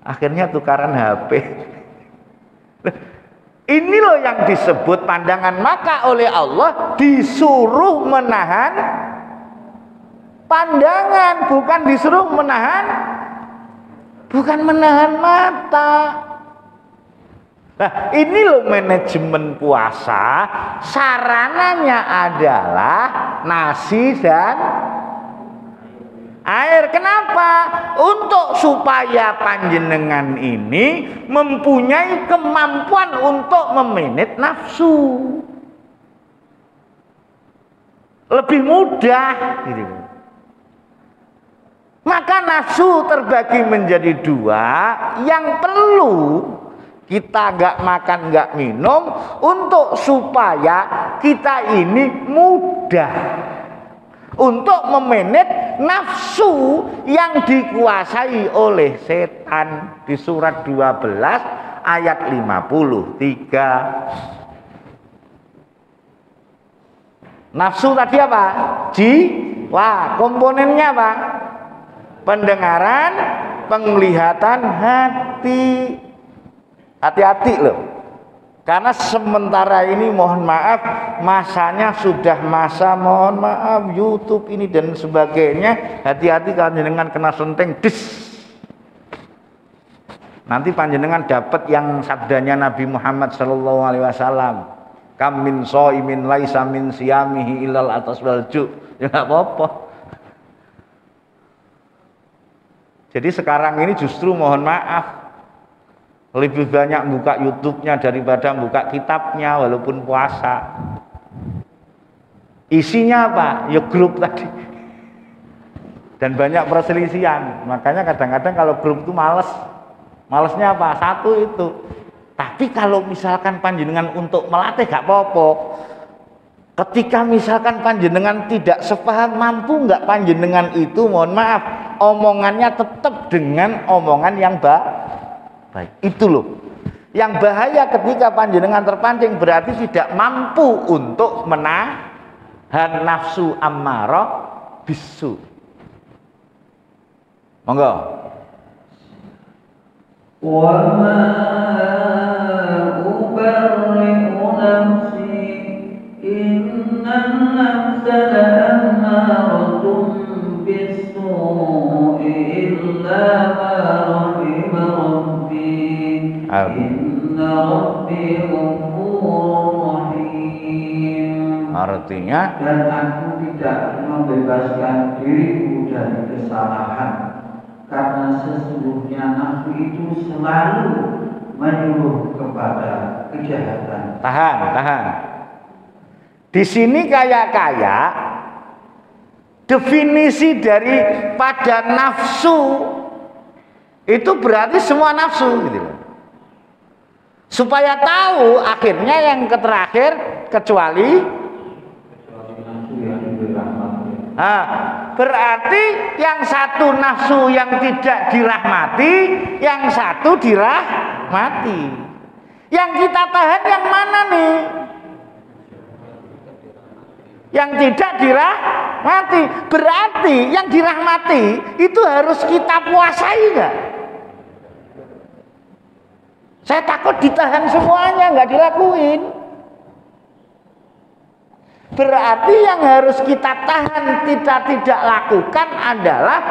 Akhirnya tukaran HP. Ini loh yang disebut pandangan. Maka oleh Allah disuruh menahan pandangan, bukan disuruh menahan, bukan menahan mata. Nah, ini loh manajemen puasa. Sarananya adalah nasi dan air. Kenapa? Untuk supaya panjenengan ini mempunyai kemampuan untuk memanage nafsu. Lebih mudah gitu. Maka nafsu terbagi menjadi 2 yang perlu kita nggak makan nggak minum untuk supaya kita ini mudah untuk memanage nafsu yang dikuasai oleh setan di surat 12 ayat 53. Nafsu tadi apa? Jiwa. Komponennya apa? Pendengaran, penglihatan, hati. Hati-hati loh. Karena sementara ini mohon maaf, masanya sudah masa mohon maaf YouTube ini dan sebagainya. Hati-hati kalau panjenengan kena senting, dis. Nanti panjenengan dapat yang sabdanya Nabi Muhammad sallallahu alaihi wasallam. Kam min shaimin laisa min siyamihi ilal atas wal ju. Ya enggak apa-apa. Jadi sekarang ini justru mohon maaf lebih banyak buka YouTube-nya daripada buka kitabnya walaupun puasa. Isinya apa? Ya grup tadi. Dan banyak perselisihan. Makanya kadang-kadang kalau grup itu males. Malesnya apa? Satu itu. Tapi kalau misalkan panjenengan untuk melatih gak apa-apa. Ketika misalkan panjenengan tidak sepaham, mampu nggak panjenengan itu, mohon maaf, omongannya tetap dengan omongan yang baik. Itu loh. Yang bahaya ketika panjenengan terpancing berarti tidak mampu untuk menahan nafsu ammarah bisu. Monggo. وما أبرئ نفسي إن النفس لأمارة بالسوء إلا ما رحم ربي إن ربي غفور رحيم. Artinya, dan aku tidak membebaskan diriku dari kesalahan, karena sesungguhnya nafsu itu selalu menyuruh kepada kejahatan. Tahan. Di sini kayak definisi daripada nafsu itu berarti semua nafsu gitu loh. Supaya tahu akhirnya yang terakhir kecuali nafsu yang dirahmati. Berarti yang satu nafsu yang tidak dirahmati, yang satu dirahmati. Yang kita tahan yang mana nih? Yang tidak dirahmati. Berarti yang dirahmati itu harus kita puasai enggak? Saya takut ditahan semuanya, nggak dilakuin. Berarti yang harus kita tahan, kita tidak lakukan adalah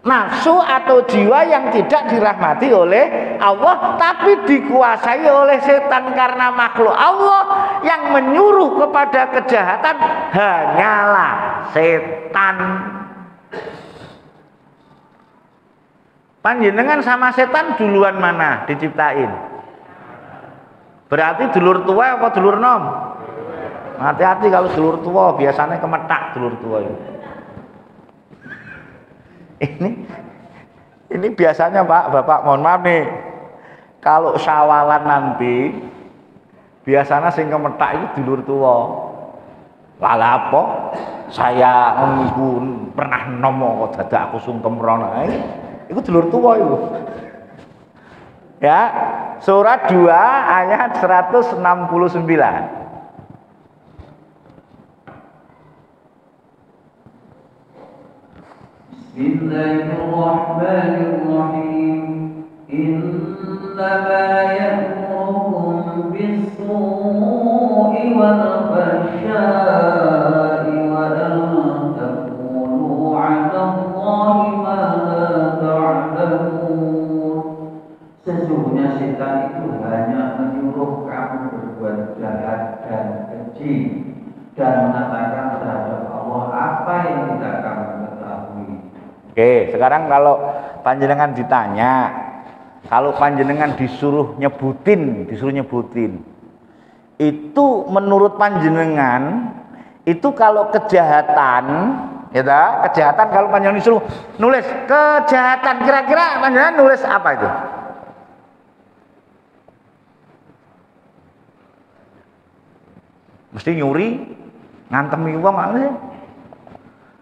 nafsu atau jiwa yang tidak dirahmati oleh Allah, tapi dikuasai oleh setan. Karena makhluk Allah yang menyuruh kepada kejahatan hanyalah setan. Panjenengan sama setan duluan mana diciptain? Berarti dulur tua apa dulur nom? Hati-hati kalau dulur tua, biasanya kemetak dulur tua itu. Ini biasanya Pak, Bapak mohon maaf nih. Kalau syawalan nanti biasanya sing kemetak itu dulur tua. Lha apa? Saya ngungkun pernah nomo kok dadak aku sungkem rono. Itu dulur tua itu. Ya, surat 2 ayat 169. Bismillahirrahmanirrahim. Innama ya'murukum bis-su'i wal fahsya'i wa an taqulu 'ala Allahi ma la ta'lamun. Sesungguhnya setan itu hanya menyuruh kamu berbuat jahat dan keji dan mengatakan terhadap Allah apa yang tidak kamu ketahui. Oke, sekarang kalau panjenengan ditanya, kalau panjenengan disuruh nyebutin, itu menurut panjenengan itu kalau kejahatan, ya kejahatan kalau panjenengan disuruh nulis kejahatan, kira-kira panjenengan nulis apa itu? Mesti nyuri, ngantemi uang sih?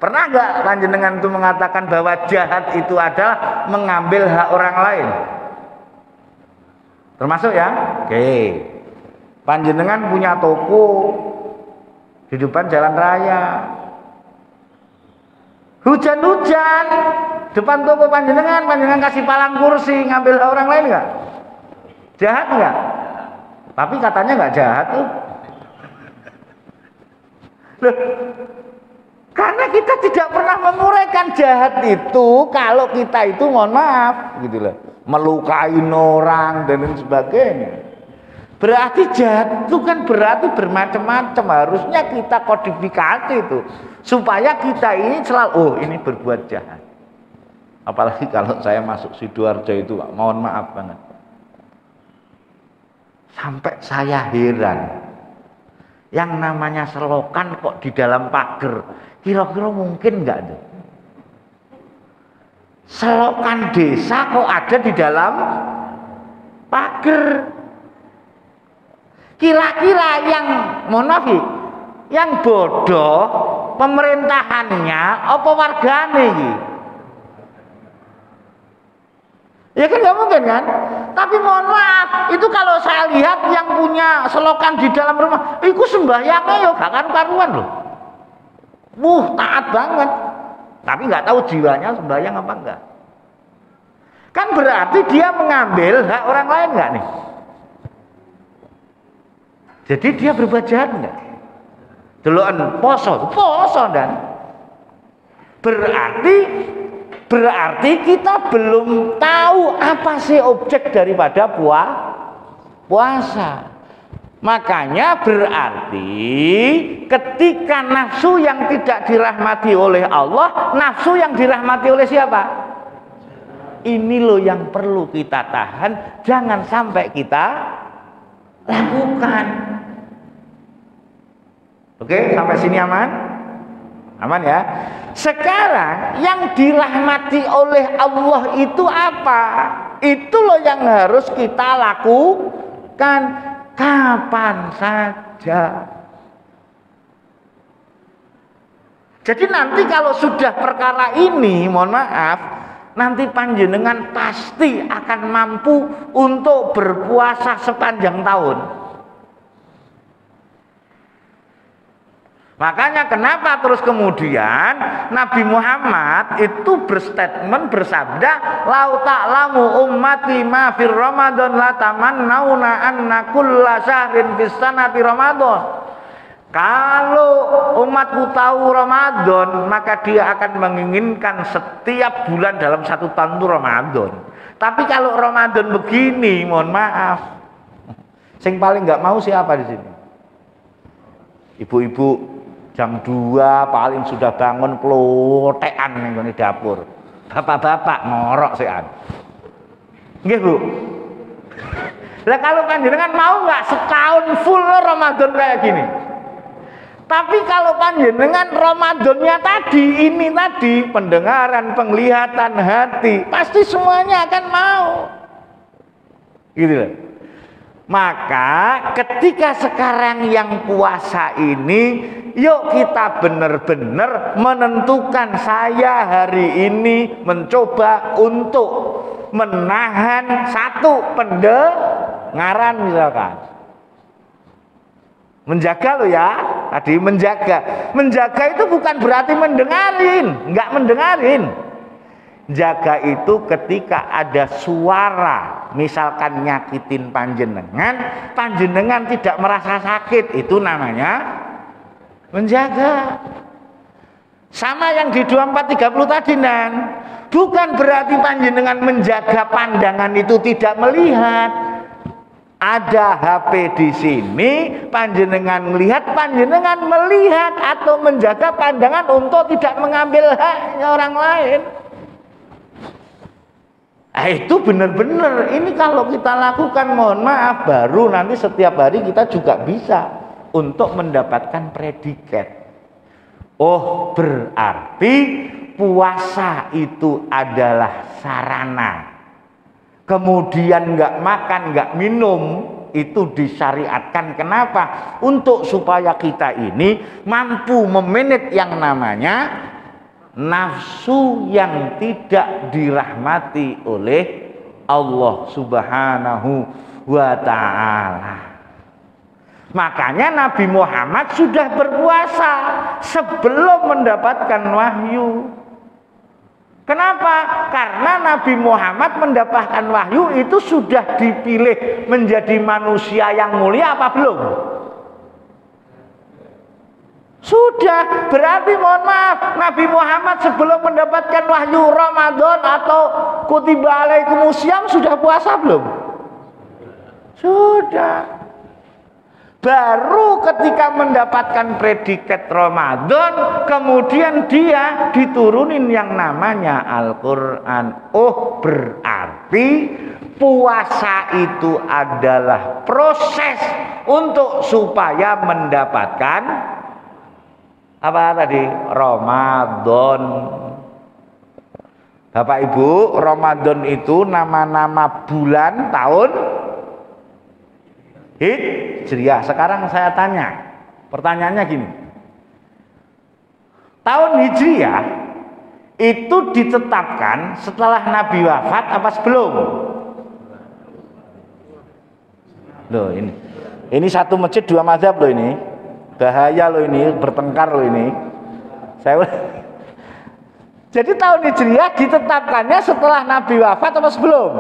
Pernah nggak panjenengan itu mengatakan bahwa jahat itu adalah mengambil hak orang lain? Termasuk ya? Oke. Panjenengan punya toko di depan jalan raya. Hujan-hujan depan toko panjenengan kasih palang kursi, ngambil hak orang lain nggak? Jahat nggak? Tapi katanya nggak jahat tuh. Loh, karena kita tidak pernah menguraikan jahat itu kalau kita itu mohon maaf gitu loh, melukai orang dan lain sebagainya. Berarti jahat itu kan berarti bermacam-macam. Harusnya kita kodifikasi itu supaya kita ini selalu, oh ini berbuat jahat. Apalagi kalau saya masuk Sidoarjo itu, mohon maaf banget. Sampai saya heran. Yang namanya selokan kok di dalam pagar, kira-kira mungkin nggak tuh? Selokan desa kok ada di dalam pagar? Kira-kira yang monofi, yang bodoh pemerintahannya apa wargane iki? Ya kan nggak mungkin kan? Tapi mohon maaf, itu kalau saya lihat yang punya selokan di dalam rumah, itu sembahyangnya ya gak karu-karuan loh. Taat banget. Tapi nggak tahu jiwanya sembahyang apa enggak. Kan berarti dia mengambil hak orang lain nggak nih? Jadi dia berbuat jahat nggak? Deloken poso dan berarti kita belum tahu apa sih objek daripada puasa. Makanya berarti ketika nafsu yang tidak dirahmati oleh Allah, nafsu yang dirahmati oleh siapa? Ini loh yang perlu kita tahan, jangan sampai kita lakukan. Oke, sampai sini aman? Aman ya? Sekarang yang dirahmati oleh Allah itu apa? Itu loh yang harus kita lakukan kapan saja. Jadi nanti kalau sudah perkara ini, mohon maaf, nanti panjenengan pasti akan mampu untuk berpuasa sepanjang tahun. Makanya kenapa terus kemudian Nabi Muhammad itu bersabda, lau ta'lamu ummati ma fir Ramadan la tamannauna anna kulla syahrin fis sanati Ramadan. Kalau umatku tahu Ramadan, maka dia akan menginginkan setiap bulan dalam satu tahun itu Ramadan. Tapi kalau Ramadan begini, mohon maaf, sing paling nggak mau siapa di sini? Ibu-ibu jam 2 paling sudah bangun klotekan ning dapur. Bapak-bapak ngorok sean. Nggih, Bu. Lah kalau panjenengan mau nggak setahun full Ramadan kayak gini? Tapi kalau panjenengan Ramadannya tadi, ini tadi, pendengaran, penglihatan, hati, pasti semuanya akan mau. Gitu loh. Maka ketika sekarang yang puasa ini, yuk kita benar-benar menentukan, saya hari ini mencoba untuk menahan satu pendengaran misalkan. Menjaga lo ya, tadi menjaga. Menjaga itu bukan berarti mendengarin, enggak mendengarin. Jaga itu ketika ada suara, misalkan nyakitin panjenengan, panjenengan tidak merasa sakit, itu namanya menjaga. Sama yang di 2430 tadi, Nan. Bukan berarti panjenengan menjaga pandangan itu tidak melihat. Ada HP di sini, panjenengan melihat, panjenengan melihat atau menjaga pandangan untuk tidak mengambil haknya orang lain. Itu benar-benar, ini kalau kita lakukan, mohon maaf, baru nanti setiap hari kita juga bisa untuk mendapatkan predikat. Oh, berarti puasa itu adalah sarana. Kemudian nggak makan, nggak minum, itu disyariatkan. Kenapa? Untuk supaya kita ini mampu memanage yang namanya nafsu yang tidak dirahmati oleh Allah Subhanahu wa ta'ala. Makanya Nabi Muhammad sudah berpuasa sebelum mendapatkan wahyu. Kenapa? Karena Nabi Muhammad mendapatkan wahyu itu sudah dipilih menjadi manusia yang mulia apa belum? Sudah. Berarti mohon maaf, Nabi Muhammad sebelum mendapatkan wahyu Ramadan atau kutiba alaikumusiyam sudah puasa belum? Sudah. Baru ketika mendapatkan predikat Ramadan, kemudian dia diturunin yang namanya Al-Quran. Oh, berarti puasa itu adalah proses untuk supaya mendapatkan apa tadi? Ramadan. Bapak Ibu, Ramadan itu nama-nama bulan, tahun Hijriah. Sekarang saya tanya, pertanyaannya gini, tahun Hijriah itu ditetapkan setelah Nabi wafat apa sebelum? Loh, ini satu masjid dua mazhab loh, ini bahaya loh, ini bertengkar loh ini. Jadi tahun Hijriah ditetapkannya setelah Nabi wafat atau sebelum?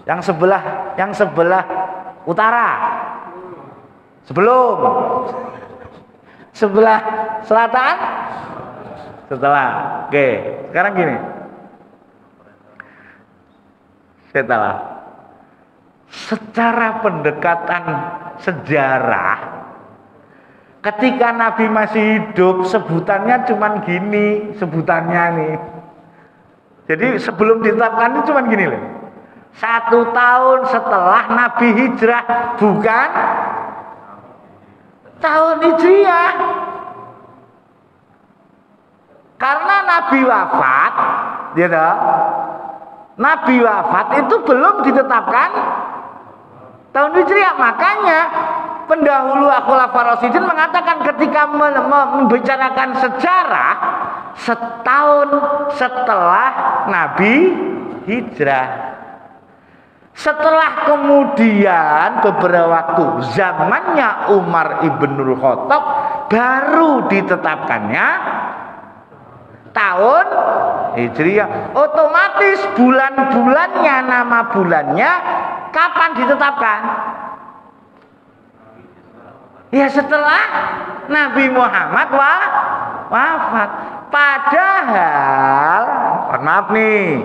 Yang sebelah utara. Sebelum. Sebelah selatan? Setelah. Oke, sekarang gini. Secara pendekatan sejarah, ketika Nabi masih hidup, sebutannya cuman gini, sebutannya nih. Jadi sebelum ditetapkan itu cuman gini loh. 1 tahun setelah Nabi hijrah, bukan tahun Hijriah. Karena Nabi wafat, ya toh? Nabi wafat itu belum ditetapkan tahun Hijriah. Makanya pendahulu Khulafaur Rasyidin mengatakan ketika membicarakan sejarah, setahun setelah Nabi hijrah. Setelah kemudian beberapa waktu zamannya Umar ibnul Khattab, baru ditetapkannya tahun Hijriah. Otomatis bulan-bulannya, nama bulannya kapan ditetapkan? Ya setelah Nabi Muhammad wafat. Padahal, maaf nih,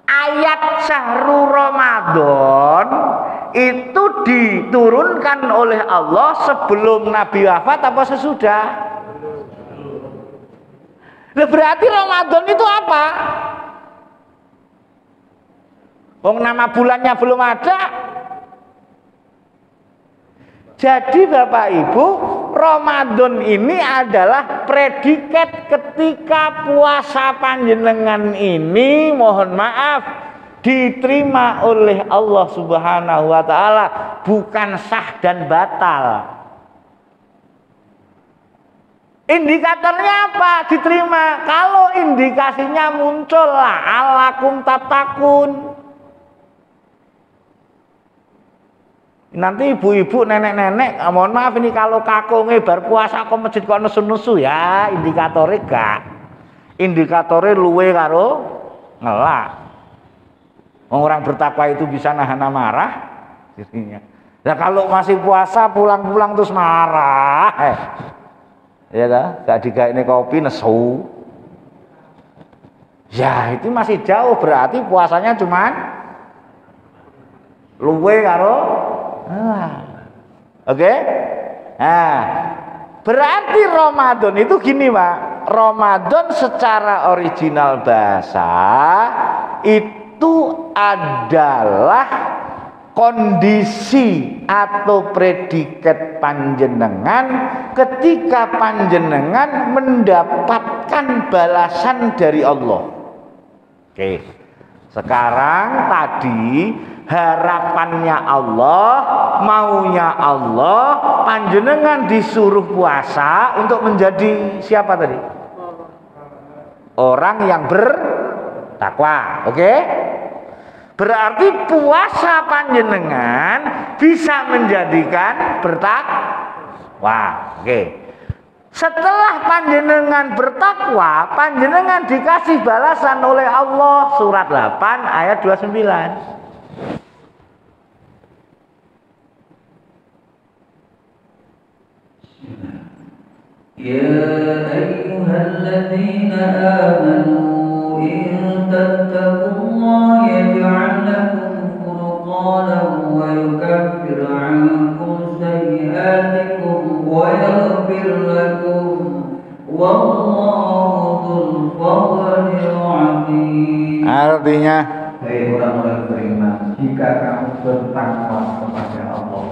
ayat Syahrul Ramadan itu diturunkan oleh Allah sebelum Nabi wafat apa sesudah? Berarti Ramadan itu apa? Nama bulannya belum ada. Jadi Bapak Ibu, Ramadan ini adalah predikat ketika puasa panjenengan ini, mohon maaf, diterima oleh Allah Subhanahu wa taala, bukan sah dan batal. Indikatornya apa? Diterima. Kalau indikasinya muncul lah, alakum tatakun. Nanti ibu-ibu, nenek-nenek, mohon maaf ini kalau kakunge bar puasa kok masjid kok nesu-nesu ya, indikatornya gak. Indikatornya luwe karo ngelak. Orang bertakwa itu bisa nahan amarah dirinya. Nah kalau masih puasa pulang-pulang terus marah, ya dah, gak digawe kopi nesu. Ya itu masih jauh, berarti puasanya cuman luwe karo Oke? Nah, berarti Ramadan itu gini, Pak. Ramadan secara original bahasa itu adalah kondisi atau predikat panjenengan ketika panjenengan mendapatkan balasan dari Allah. Oke. Sekarang tadi harapannya Allah, maunya Allah, panjenengan disuruh puasa untuk menjadi siapa tadi? Orang yang bertakwa. Oke? Berarti puasa panjenengan bisa menjadikan bertakwa. Oke. Setelah panjenengan bertakwa, panjenengan dikasih balasan oleh Allah. Surat 8 ayat 29. Ya ayyuhalladzina amanu in tattaqullaha yaj'al lakum furqanan wa yukaffir 'ankum sayyi'atikum wa yaghfir lakum wallahu dzul fadlil 'azim. Artinya, hai orang-orang beriman, jika kamu bertakwa kepada Allah,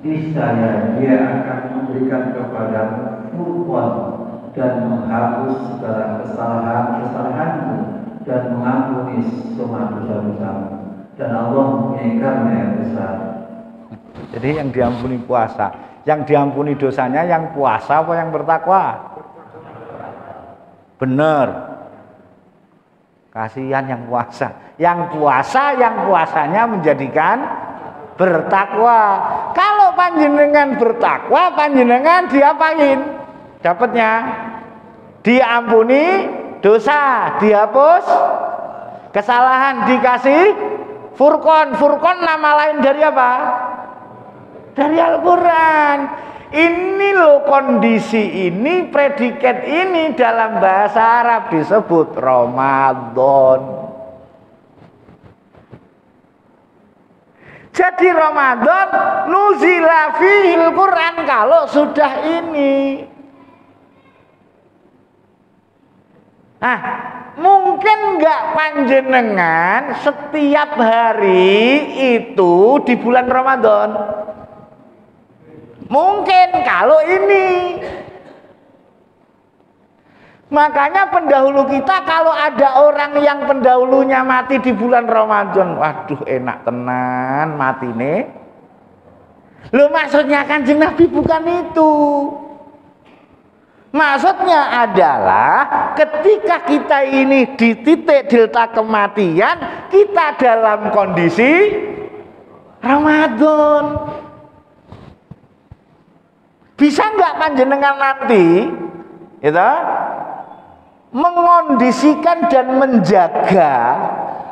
niscaya Dia akan memberikan kepadamu furqan dan menghapus segala kesalahan-kesalahanmu dan mengampuni semua dosa-dosamu. Dan Allah mempunyai karunia yang besar. jadi yang diampuni puasa, yang diampuni dosanya yang puasa apa yang bertakwa? Bener. Kasihan yang puasa. Yang puasa, yang puasanya menjadikan bertakwa. Kalau panjenengan bertakwa, panjenengan diapain? Dapatnya diampuni dosa, dihapus kesalahan, dikasih Furqan. Furqan nama lain dari apa? Dari Al-Quran. Ini loh kondisi ini, predikat ini dalam bahasa Arab disebut Ramadan. Jadi Ramadan nuzila fihil Quran kalau sudah ini. Nah, mungkin nggak panjenengan setiap hari itu di bulan Ramadan. Mungkin kalau ini. Makanya pendahulu kita kalau ada orang yang pendahulunya mati di bulan Ramadan, waduh enak tenan mati nih. Loh, maksudnya Kanjeng Nabi bukan itu. Maksudnya adalah ketika kita ini di titik delta kematian, kita dalam kondisi Ramadan. Bisa nggak panjenengan nanti itu mengondisikan dan menjaga,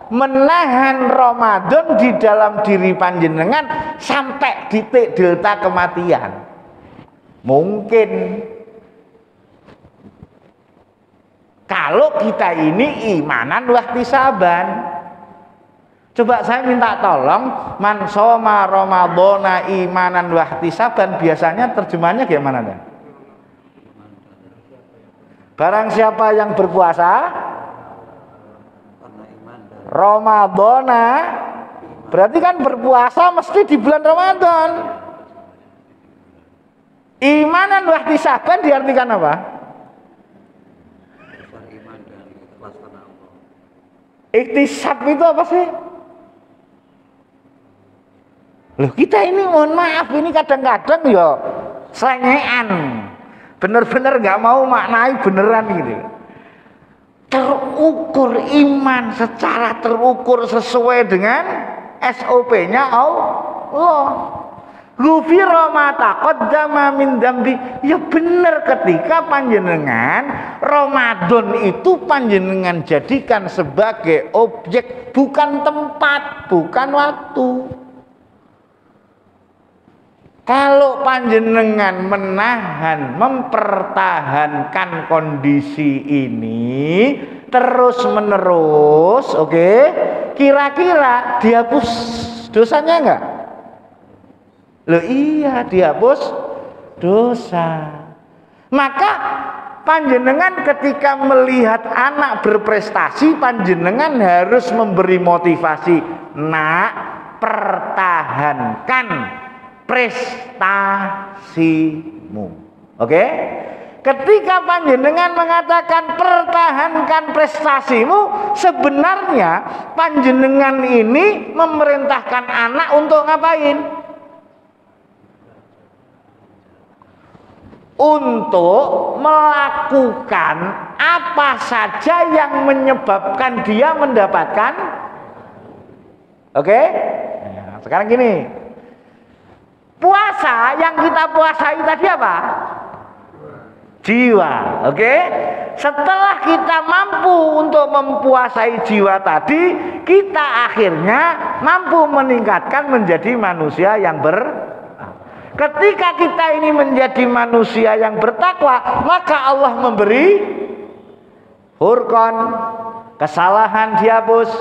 menahan Ramadan di dalam diri panjenengan sampai titik delta kematian? Mungkin. Kalau kita ini imanan wahtisaban. Coba saya minta tolong, man shoma ramadhana imanan wahtisaban, biasanya terjemahnya gimana kan? Barang siapa yang berpuasa Ramadhana, berarti kan berpuasa mesti di bulan Ramadan. Imanan wahtisaban diartikan apa? Iktisab itu apa sih? Loh, kita ini mohon maaf ini kadang-kadang ya selengean, bener-bener nggak mau maknai beneran gitu. Terukur iman secara terukur sesuai dengan SOP-nya Allah. Ghufira ma taqaddama min dzambi. Ya bener, ketika panjenengan Ramadan itu panjenengan jadikan sebagai objek, bukan tempat, bukan waktu. Kalau panjenengan menahan, mempertahankan kondisi ini terus menerus, oke, kira-kira dihapus dosanya enggak? Loh iya, dihapus dosa. Maka panjenengan ketika melihat anak berprestasi, panjenengan harus memberi motivasi, nak, pertahankan prestasimu. Oke? Ketika panjenengan mengatakan pertahankan prestasimu, sebenarnya panjenengan ini memerintahkan anak untuk ngapain? Untuk melakukan apa saja yang menyebabkan dia mendapatkan. Oke? Nah, sekarang gini. Puasa yang kita puasai tadi apa? Jiwa, oke? Setelah kita mampu untuk mempuasai jiwa tadi, kita akhirnya mampu meningkatkan menjadi manusia yang Ketika kita ini menjadi manusia yang bertakwa, maka Allah memberi Furqan, kesalahan dihapus,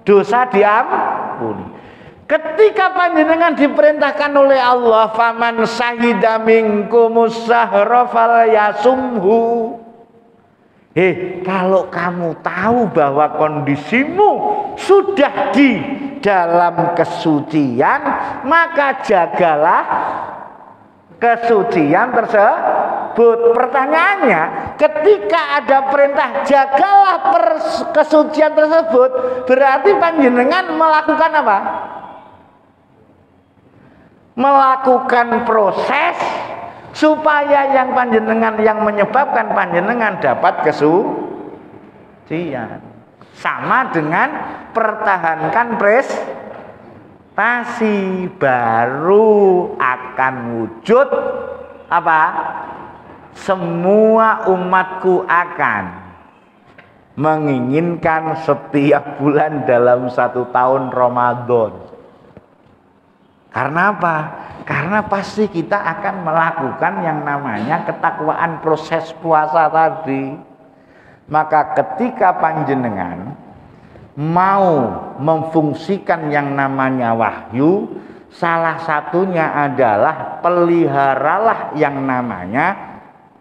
dosa diampuni. Ketika panjenengan diperintahkan oleh Allah, faman syahida minkumus syahra falyasumhu. Kalau kamu tahu bahwa kondisimu sudah di dalam kesucian, maka jagalah kesucian tersebut. Pertanyaannya, ketika ada perintah jagalah kesucian tersebut, berarti panjenengan melakukan apa? Melakukan proses supaya yang panjenengan yang menyebabkan panjenengan dapat kesucian. Sama dengan pertahankan prestasi, baru akan wujud apa? semua umatku akan menginginkan setiap bulan dalam 1 tahun Ramadan. Karena apa? Karena pasti kita akan melakukan yang namanya ketakwaan proses puasa tadi. Maka ketika panjenengan mau memfungsikan yang namanya wahyu, salah satunya adalah peliharalah yang namanya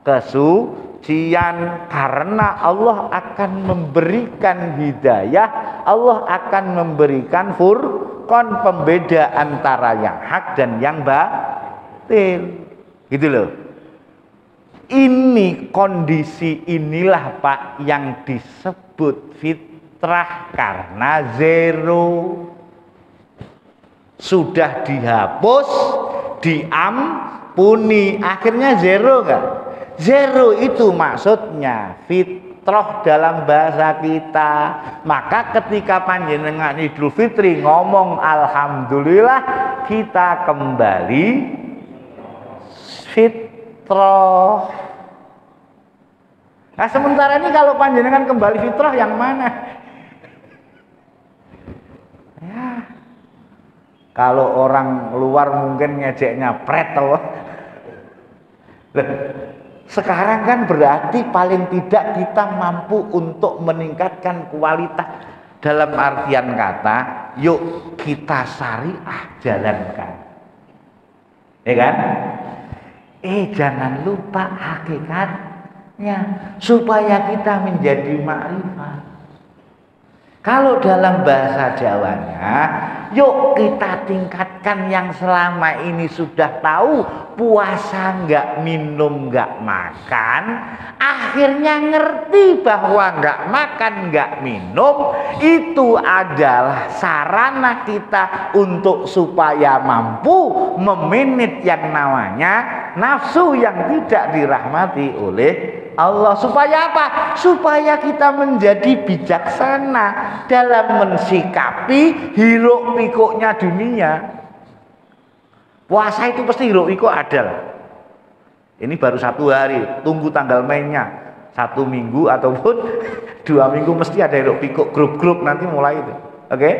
kesucian, karena Allah akan memberikan hidayah, Allah akan memberikan furqan, pembeda antara yang hak dan yang batil. Gitu loh. Ini kondisi inilah Pak yang disebut fitrah karena zero. Sudah dihapus, diampuni, akhirnya zero enggak? Zero itu maksudnya fitrah dalam bahasa kita. Maka ketika panjenengan Idul Fitri ngomong alhamdulillah, kita kembali fitrah. Nah sementara ini kalau panjenengan kembali fitrah yang mana? Ya, kalau orang luar mungkin ngejeknya pret loh. Sekarang kan berarti paling tidak kita mampu untuk meningkatkan kualitas. Dalam artian kata, yuk kita syariah jalankan. Ya kan? Jangan lupa hakikatnya supaya kita menjadi makrifat. Kalau dalam bahasa Jawanya, yuk kita tingkatkan yang selama ini sudah tahu, puasa nggak minum nggak makan, akhirnya ngerti bahwa nggak makan nggak minum itu adalah sarana kita untuk supaya mampu memanage yang namanya nafsu yang tidak dirahmati oleh Allah. Supaya apa? Supaya kita menjadi bijaksana dalam mensikapi hiruk pikuknya dunia. Puasa itu pasti hiruk pikuk ada lah. Ini baru 1 hari, tunggu tanggal mainnya 1 minggu ataupun 2 minggu mesti ada hiruk pikuk grup-grup nanti mulai itu. Oke?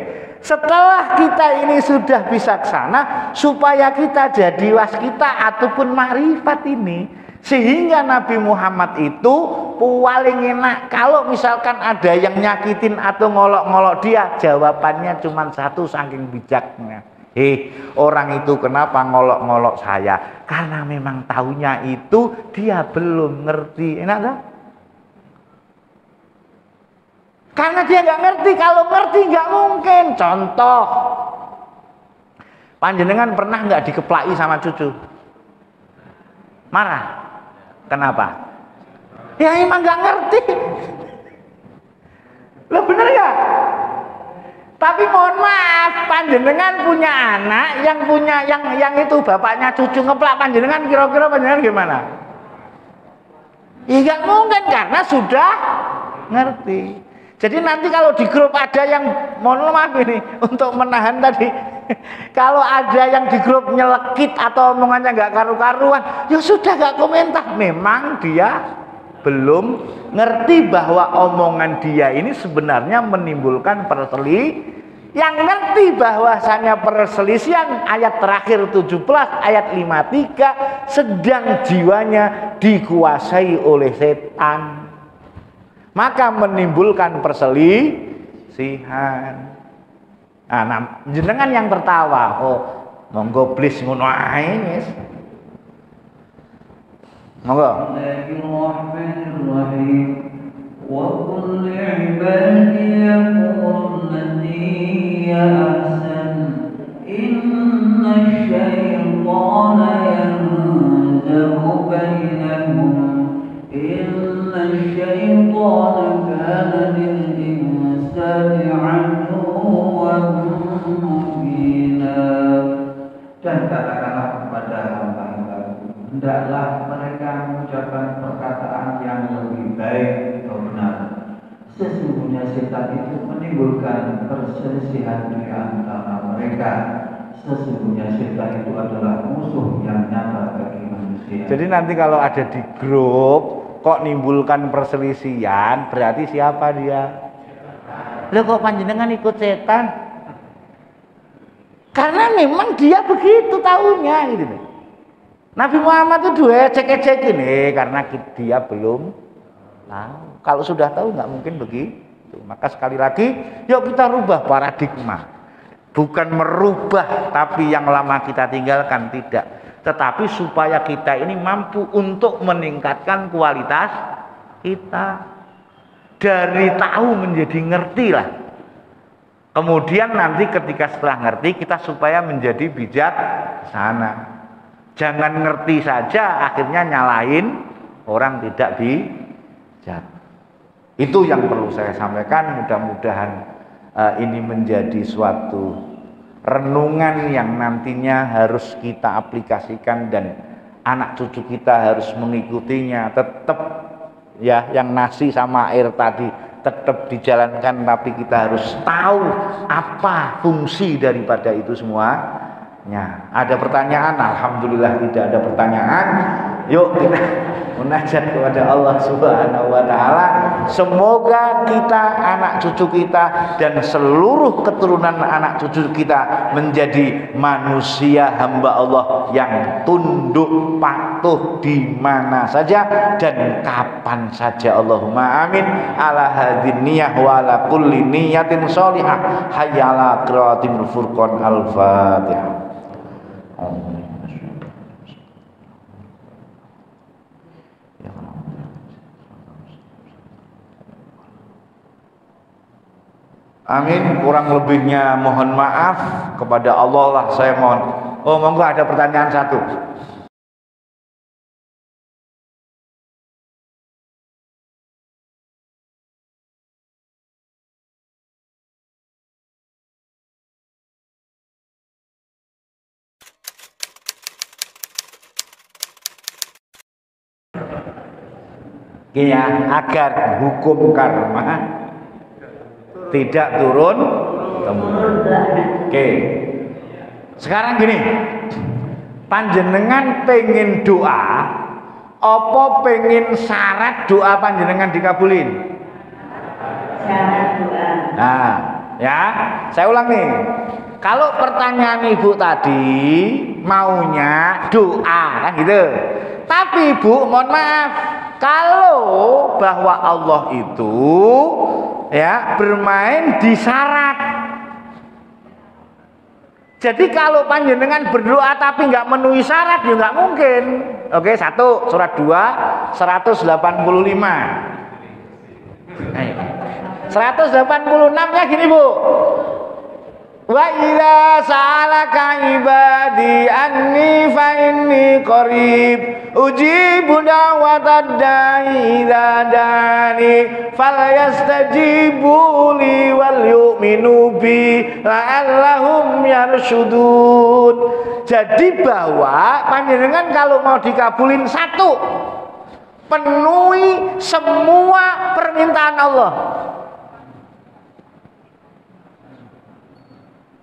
Setelah kita ini sudah bijaksana, supaya kita jadi waskita ataupun makrifat ini, sehingga Nabi Muhammad itu paling enak kalau misalkan ada yang nyakitin atau ngolok-ngolok dia, jawabannya cuma satu saking bijaknya. Orang itu kenapa ngolok-ngolok saya? Karena memang tahunya itu dia belum ngerti. Enak tak? Karena dia nggak ngerti. Kalau ngerti nggak mungkin. Contoh, panjenengan pernah nggak dikeplaki sama cucu? Marah? Kenapa? Ya emang nggak ngerti. Loh bener ya? Tapi mohon maaf, panjenengan punya anak yang itu bapaknya cucu ngeplak panjenengan, kira-kira panjenengan gimana? Ya nggak mungkin karena sudah ngerti. Jadi nanti kalau di grup ada yang, mohon maaf ini untuk menahan tadi, kalau ada yang di grup nyelekit atau omongannya nggak karu-karuan, ya sudah nggak komentar. Memang dia belum ngerti bahwa omongan dia ini sebenarnya menimbulkan perselisihan. Yang ngerti bahwasanya perselisihan ayat terakhir 17 ayat 53 sedang jiwanya dikuasai oleh setan, maka menimbulkan perselisihan. Nah, jenengan yang tertawa, oh monggo blis ngono ae wis. Monggo. Bismillahirrahmanirrahim. Wa qul li'ibadi yaqul lati ahsan inna asy-syaitana yanzahu bainahum inna asy-syaitana kana lil-insani 'aduwwan mubina. Dan katakanlah kepada hamba-hambaku, hendaklah mereka mengucapkan perkataan yang lebih baik atau benar. Sesungguhnya setan itu menimbulkan perselisihan di antara mereka. sesungguhnya setan itu adalah musuh yang nyata bagi manusia. Jadi nanti kalau ada di grup kok nimbulkan perselisihan, berarti siapa dia? Loh kok panjenengan ikut setan? Karena memang dia begitu tahunya gitu. Nabi Muhammad itu dua cek-cek ini karena dia belum tahu. Kalau sudah tahu nggak mungkin begitu. Maka sekali lagi, yuk kita rubah paradigma. Bukan merubah, tapi yang lama kita tinggalkan, tidak. Tetapi supaya kita ini mampu untuk meningkatkan kualitas kita. Dari tahu menjadi ngerti lah. Kemudian nanti ketika setelah ngerti, kita supaya menjadi bijak sana. Jangan ngerti saja, akhirnya nyalahin orang tidak bijak. Itu yang perlu saya sampaikan. Mudah-mudahan ini menjadi suatu renungan yang nantinya harus kita aplikasikan dan anak cucu kita harus mengikutinya. Tetap ya, yang nasi sama air tadi tetap dijalankan, tapi kita harus tahu apa fungsi daripada itu semuanya. Ada pertanyaan? Alhamdulillah tidak ada pertanyaan. Yuk kita munajat kepada Allah Subhanahu wa taala. Semoga kita, anak cucu kita dan seluruh keturunan anak cucu kita menjadi manusia hamba Allah yang tunduk patuh di mana saja dan kapan saja. Allahumma amin. Ala hadhin niyah wa ala kulli niyatin sholihah. Hayya ala qiraatil furqan. Al-Fatihah. Amin. Kurang lebihnya mohon maaf kepada Allah lah, saya mohon. Oh, monggo ada pertanyaan satu. Ya, agar hukum karma tidak turun temurun. Oke. Sekarang gini, panjenengan pengen doa, apa pengen syarat doa panjenengan dikabulin? Syarat doa. Nah, ya, saya ulang nih. Kalau pertanyaan ibu tadi maunya doa kan gitu. Tapi ibu, mohon maaf, kalau bahwa Allah itu ya bermain di syarat. Jadi kalau panjenengan berdoa tapi nggak memenuhi syarat ya nggak mungkin. Oke, 1 surat 2 185. 186-nya gini Bu. Wa idza sa'alaka ibadi anni fa inni qarib ujibu da'watad da'i idza da'ani falyastajibu li wal yu'minu bi la'allahum yarshudun. Jadi bahwa panjenengan kalau mau dikabulin satu, penuhi semua permintaan Allah.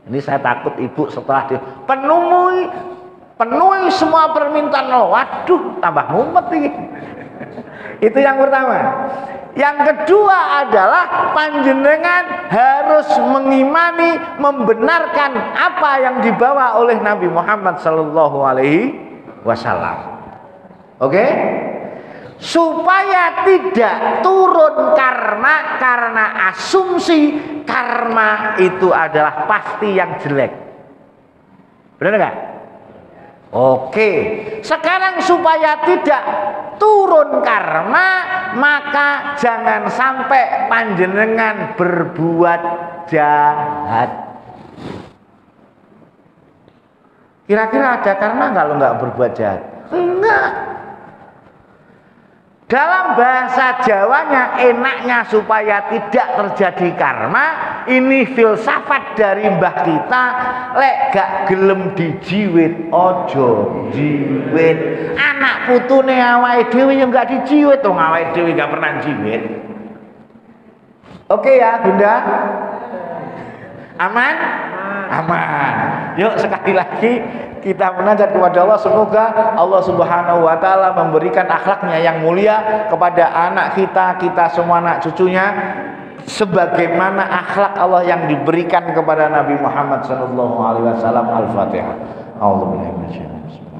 Ini saya takut ibu setelah dia penuhi semua permintaan Allah. Waduh, tambah mumet ini. Itu yang pertama. Yang kedua adalah panjenengan harus mengimani, membenarkan apa yang dibawa oleh Nabi Muhammad sallallahu alaihi wasallam. Oke? Supaya tidak turun karma karena asumsi karma itu adalah pasti yang jelek. Benar nggak? Oke. Sekarang supaya tidak turun karma, maka jangan sampai panjenengan berbuat jahat. Kira-kira ada karma kalau nggak berbuat jahat? Enggak. Dalam bahasa Jawanya enaknya supaya tidak terjadi karma. Ini filsafat dari mbah kita. Lek gak gelem dijiwit ojo jiwit. Anak putune awake dhewe yang gak dijiwit, dong awake dhewe gak pernah jiwit. Oke ya Bunda? Aman? aman. Yuk sekali lagi kita munajat kepada Allah, semoga Allah Subhanahu wa taala memberikan akhlaknya yang mulia kepada anak kita semua, anak cucunya, sebagaimana akhlak Allah yang diberikan kepada Nabi Muhammad sallallahu alaihi wasallam. Al-Fatihah. A'udzubillahi minasyaitonir rajim.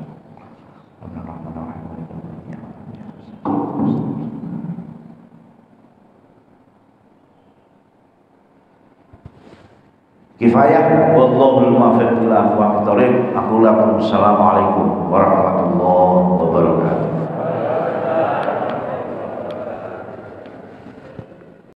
Kifayah, wallahul muwaffiq ila aqwamit thoriq. Aku lakum assalamualaikum warahmatullahi